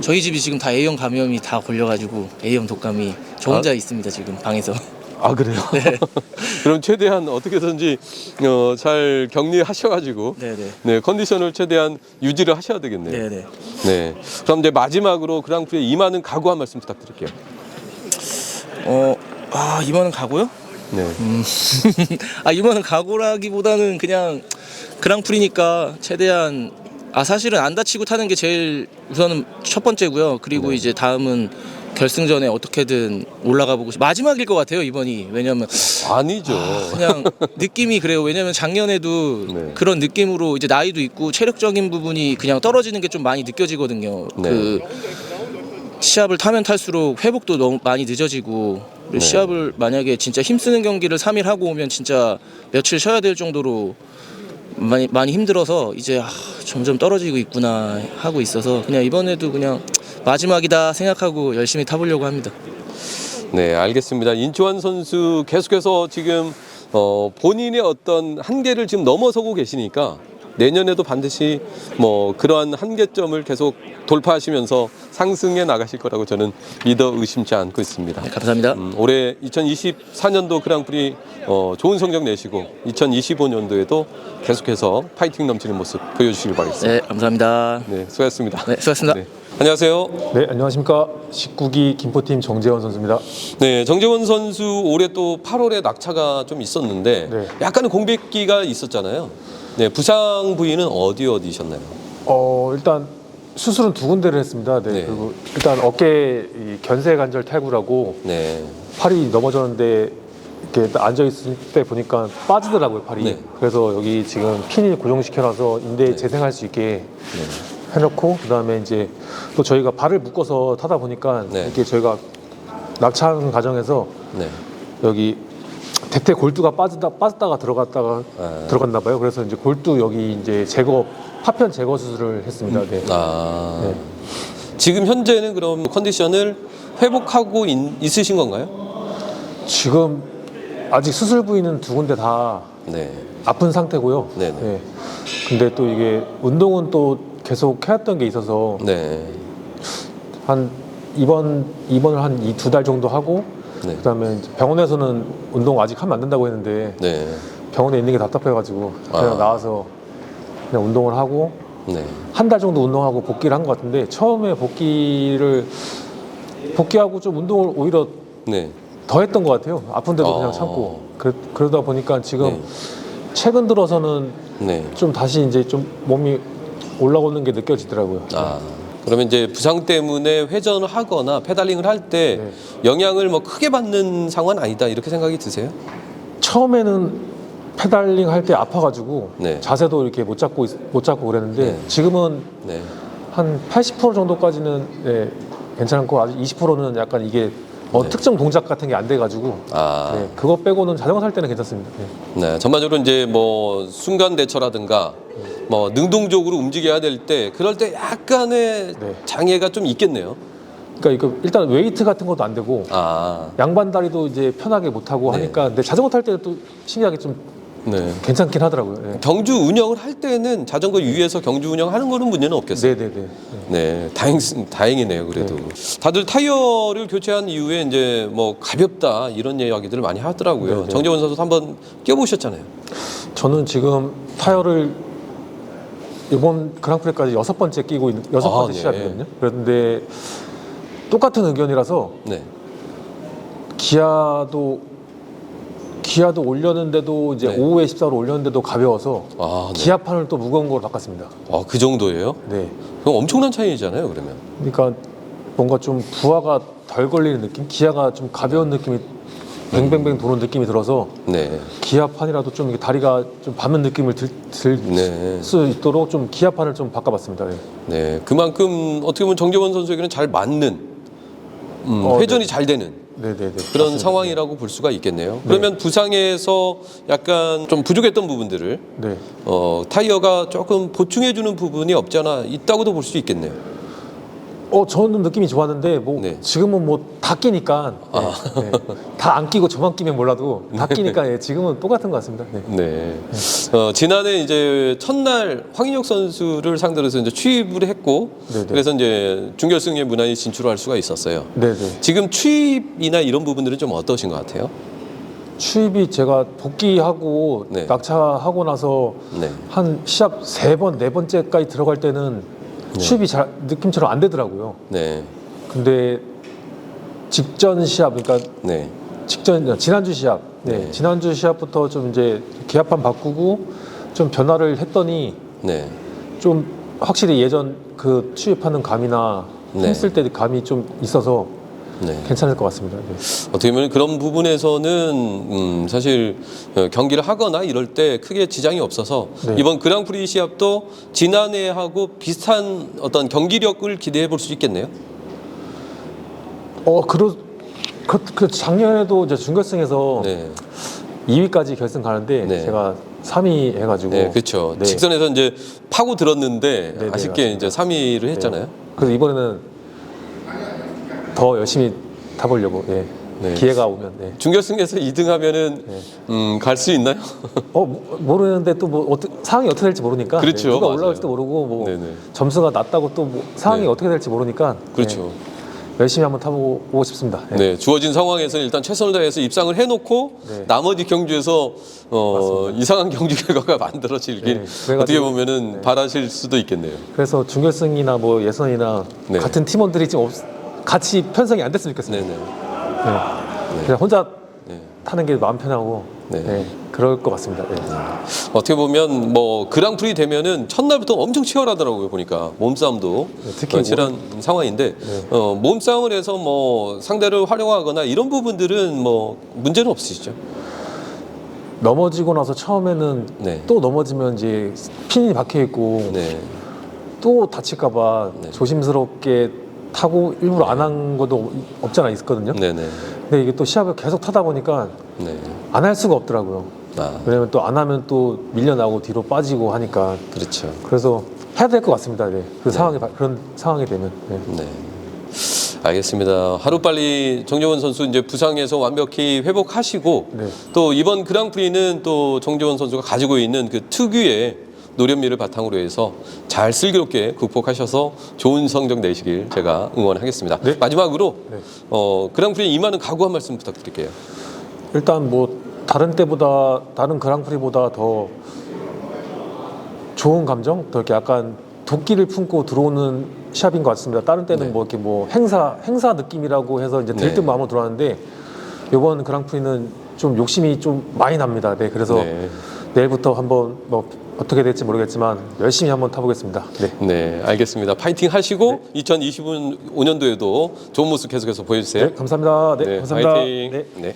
저희 집이 지금 다 A형 감염이 다 걸려가지고 A형 독감이 저 혼자 있습니다 지금 방에서. 그래요? 그럼 최대한 어떻게든지 잘 격리하셔가지고 네, 컨디션을 최대한 유지를 하셔야 되겠네요. 네네. 네. 그럼 이제 마지막으로 그랑프리에 임하는 각오 한 말씀 부탁드릴게요. 이번은 가고요? 네. 이번은 각오라기보다는 그냥 그랑프리니까 최대한 사실은 안 다치고 타는 게 제일 우선은 첫 번째고요. 그리고 이제 다음은 결승전에 어떻게든 올라가 보고 마지막일 것 같아요 이번이. 왜냐면 아니죠. 그냥 느낌이 그래요. 왜냐면 작년에도 그런 느낌으로 이제 나이도 있고 체력적인 부분이 그냥 떨어지는 게 좀 많이 느껴지거든요. 그 시합을 타면 탈수록 회복도 너무 많이 늦어지고 시합을 만약에 진짜 힘쓰는 경기를 3일 하고 오면 진짜 며칠 쉬어야 될 정도로 많이 힘들어서 이제 점점 떨어지고 있구나 하고 있어서 그냥 이번에도 그냥 마지막이다 생각하고 열심히 타보려고 합니다. 네, 알겠습니다. 인초환 선수 계속해서 지금 본인의 어떤 한계를 지금 넘어서고 계시니까 내년에도 반드시 그러한 한계점을 계속 돌파하시면서 상승해 나가실 거라고 저는 믿어 의심치 않고 있습니다. 네, 감사합니다. 올해 2024년도 그랑프리 좋은 성적 내시고 2025년도에도 계속해서 파이팅 넘치는 모습 보여주시길 바라겠습니다. 네, 감사합니다. 네, 수고하셨습니다. 네, 수고하셨습니다. 네. 안녕하세요. 네, 안녕하십니까. 19기 김포팀 정재원 선수입니다. 네, 정재원 선수 올해 또 8월에 낙차가 좀 있었는데 네. 약간의 공백기가 있었잖아요. 네, 부상 부위는 어디셨나요? 일단 수술은 2군데를 했습니다. 네, 네. 그리고 일단 어깨 이 견쇄관절 탈구라고 네. 팔이 넘어졌는데 이렇게 앉아 있을 때 보니까 빠지더라고요, 팔이. 네. 그래서 여기 지금 핀이 고정시켜놔서 인대에 재생할 수 있게 해놓고 그다음에 이제 또 저희가 발을 묶어서 타다 보니까 이렇게 저희가 낙차하는 과정에서 여기 대퇴 골두가 빠졌다가 들어갔나 봐요. 그래서 이제 골두 여기 이제 파편 제거 수술을 했습니다. 네. 네. 지금 현재는 그럼 컨디션을 회복하고 있으신 건가요? 지금 아직 수술 부위는 2군데 다 아픈 상태고요. 네. 근데 또 이게 운동은 또 계속 해왔던 게 있어서 한 입원을 한 2달 정도 하고 그다음에 병원에서는 운동 아직 하면 안 된다고 했는데 병원에 있는 게 답답해가지고 그냥 나와서 그냥 운동을 하고 한 달 정도 운동하고 복귀를 한 것 같은데 처음에 복귀하고 좀 운동을 오히려 더 했던 것 같아요. 아픈데도 그냥 참고. 그러다 보니까 지금 최근 들어서는 좀 다시 이제 좀 몸이 올라오는 게 느껴지더라고요. 그러면 이제 부상 때문에 회전을 하거나 페달링을 할 때 영향을 뭐 크게 받는 상황은 아니다 이렇게 생각이 드세요? 처음에는 페달링 할 때 아파가지고 자세도 이렇게 못 잡고 그랬는데 지금은 한 80% 정도까지는 괜찮고 아직 20%는 약간 이게 특정 동작 같은 게 안 돼가지고 그거 빼고는 자전거 탈 때는 괜찮습니다. 전반적으로 이제 뭐 순간 대처라든가 뭐 능동적으로 움직여야 될 때 그럴 때 약간의 장애가 좀 있겠네요. 그러니까 이거 일단 웨이트 같은 것도 안 되고 양반 다리도 이제 편하게 못 하고 하니까 근데 자전거 탈 때는 또 신기하게 좀 괜찮긴 하더라고요. 경주 운영을 할 때는 자전거 위에서 경주 운영하는 거는 문제는 없겠어요. 다행이네요. 그래도 다들 타이어를 교체한 이후에 이제 뭐 가볍다 이런 이야기들을 많이 하더라고요. 정재원 선수 한번 껴보셨잖아요. 저는 지금 타이어를 이번 그랑프리까지 6번째 끼고 있는 6번째 시합이거든요. 그런데 똑같은 의견이라서 기아도 올렸는데도 이제 오후에 14로 올렸는데도 가벼워서 기아판을 또 무거운 걸로 바꿨습니다. 그 정도예요? 그럼 엄청난 차이잖아요, 그러면. 그러니까 뭔가 좀 부하가 덜 걸리는 느낌? 기아가 좀 가벼운 느낌이 뱅뱅뱅 도는 느낌이 들어서 기아판이라도 좀 이게 다리가 좀 밟는 느낌을 들 수 있도록 좀 기아판을 좀 바꿔봤습니다. 그만큼 어떻게 보면 정재원 선수에게는 잘 맞는 회전이 잘 되는 그런 맞습니다. 상황이라고 볼 수가 있겠네요. 그러면 부상에서 약간 좀 부족했던 부분들을 타이어가 조금 보충해주는 부분이 없지 않아 있다고도 볼 수 있겠네요. 저는 느낌이 좋았는데 뭐 지금은 뭐 다 끼니까 다 안 끼고 저만 끼면 몰라도 다 끼니까 지금은 똑같은 것 같습니다. 지난해 이제 첫날 황인혁 선수를 상대로 해서 이제 취입을 했고 그래서 이제 준결승에 무난히 진출할 수가 있었어요. 지금 취입이나 이런 부분들은 좀 어떠신 것 같아요? 취입이 제가 복귀하고 낙차하고 나서 한 시합 3번, 4번째까지 들어갈 때는 취입이 잘 느낌처럼 안 되더라고요. 근데 직전 시합, 그러니까 지난주 시합, 지난주 시합부터 좀 이제 기아판 바꾸고 좀 변화를 했더니 좀 확실히 예전 그 취입하는 감이나 힘쓸 때 감이 좀 있어서 괜찮을 것 같습니다. 어떻게 보면 그런 부분에서는 사실 경기를 하거나 이럴 때 크게 지장이 없어서 이번 그랑프리 시합도 지난해하고 비슷한 어떤 경기력을 기대해 볼 수 있겠네요. 그 작년에도 이제 준결승에서 2위까지 결승 가는데 제가 3위 해가지고 그렇죠. 직선에서 이제 파고 들었는데 아쉽게 이제 3위를 했잖아요. 그래서 이번에는 더 열심히 타보려고 기회가 오면 준결승에서 2등하면은 갈 수 있나요? 모르는데 또 뭐 상황이 어떻게 될지 모르니까 누가 올라올지도 모르고 뭐 점수가 낮다고 또 뭐 상황이 어떻게 될지 모르니까 열심히 한번 타보고 싶습니다. 주어진 상황에서는 일단 최선을 다해서 입상을 해놓고 나머지 경주에서 이상한 경주 결과가 만들어지길 어떻게 보면은 바라실 수도 있겠네요. 그래서 준결승이나 뭐 예선이나 같은 팀원들이 지금 같이 편성이 안 됐으면 좋겠습니다. 그냥 혼자 타는 게 마음 편하고 그럴 것 같습니다. 어떻게 보면 뭐 그랑프리 되면은 첫날부터 엄청 치열하더라고요. 보니까 몸싸움도 특히 치열한 상황인데 몸싸움을 해서 뭐 상대를 활용하거나 이런 부분들은 뭐 문제는 없으시죠? 넘어지고 나서 처음에는 또 넘어지면 이제 핀이 박혀 있고 또 다칠까봐 조심스럽게 타고 일부러 안 한 것도 없잖아 있었거든요. 근데 이게 또 시합을 계속 타다 보니까 안 할 수가 없더라고요. 왜냐면 또 안 하면 또 밀려나고 뒤로 빠지고 하니까. 그래서 해야 될 것 같습니다. 그런 상황이 되면. 알겠습니다. 하루빨리 정재원 선수 이제 부상에서 완벽히 회복하시고 또 이번 그랑프리는 또 정재원 선수가 가지고 있는 그 특유의 노련미를 바탕으로 해서 잘 슬기롭게 극복하셔서 좋은 성적 내시길 제가 응원하겠습니다. 마지막으로 그랑프리에 임하는 각오 한 말씀 부탁드릴게요. 일단 뭐 다른 그랑프리보다 더 좋은 감정, 더 이렇게 약간 도끼를 품고 들어오는 시합인 것 같습니다. 다른 때는 뭐 이렇게 뭐 행사 느낌이라고 해서 이제 들뜬 마음으로 들어왔는데 이번 그랑프리는 좀 욕심이 좀 많이 납니다. 네, 그래서 네. 내일부터 한번 뭐 어떻게 될지 모르겠지만 열심히 한번 타보겠습니다. 네. 네, 알겠습니다. 파이팅 하시고 2025년도에도 좋은 모습 계속해서 보여주세요. 네, 감사합니다. 네, 네, 감사합니다. 파이팅. 네. 네.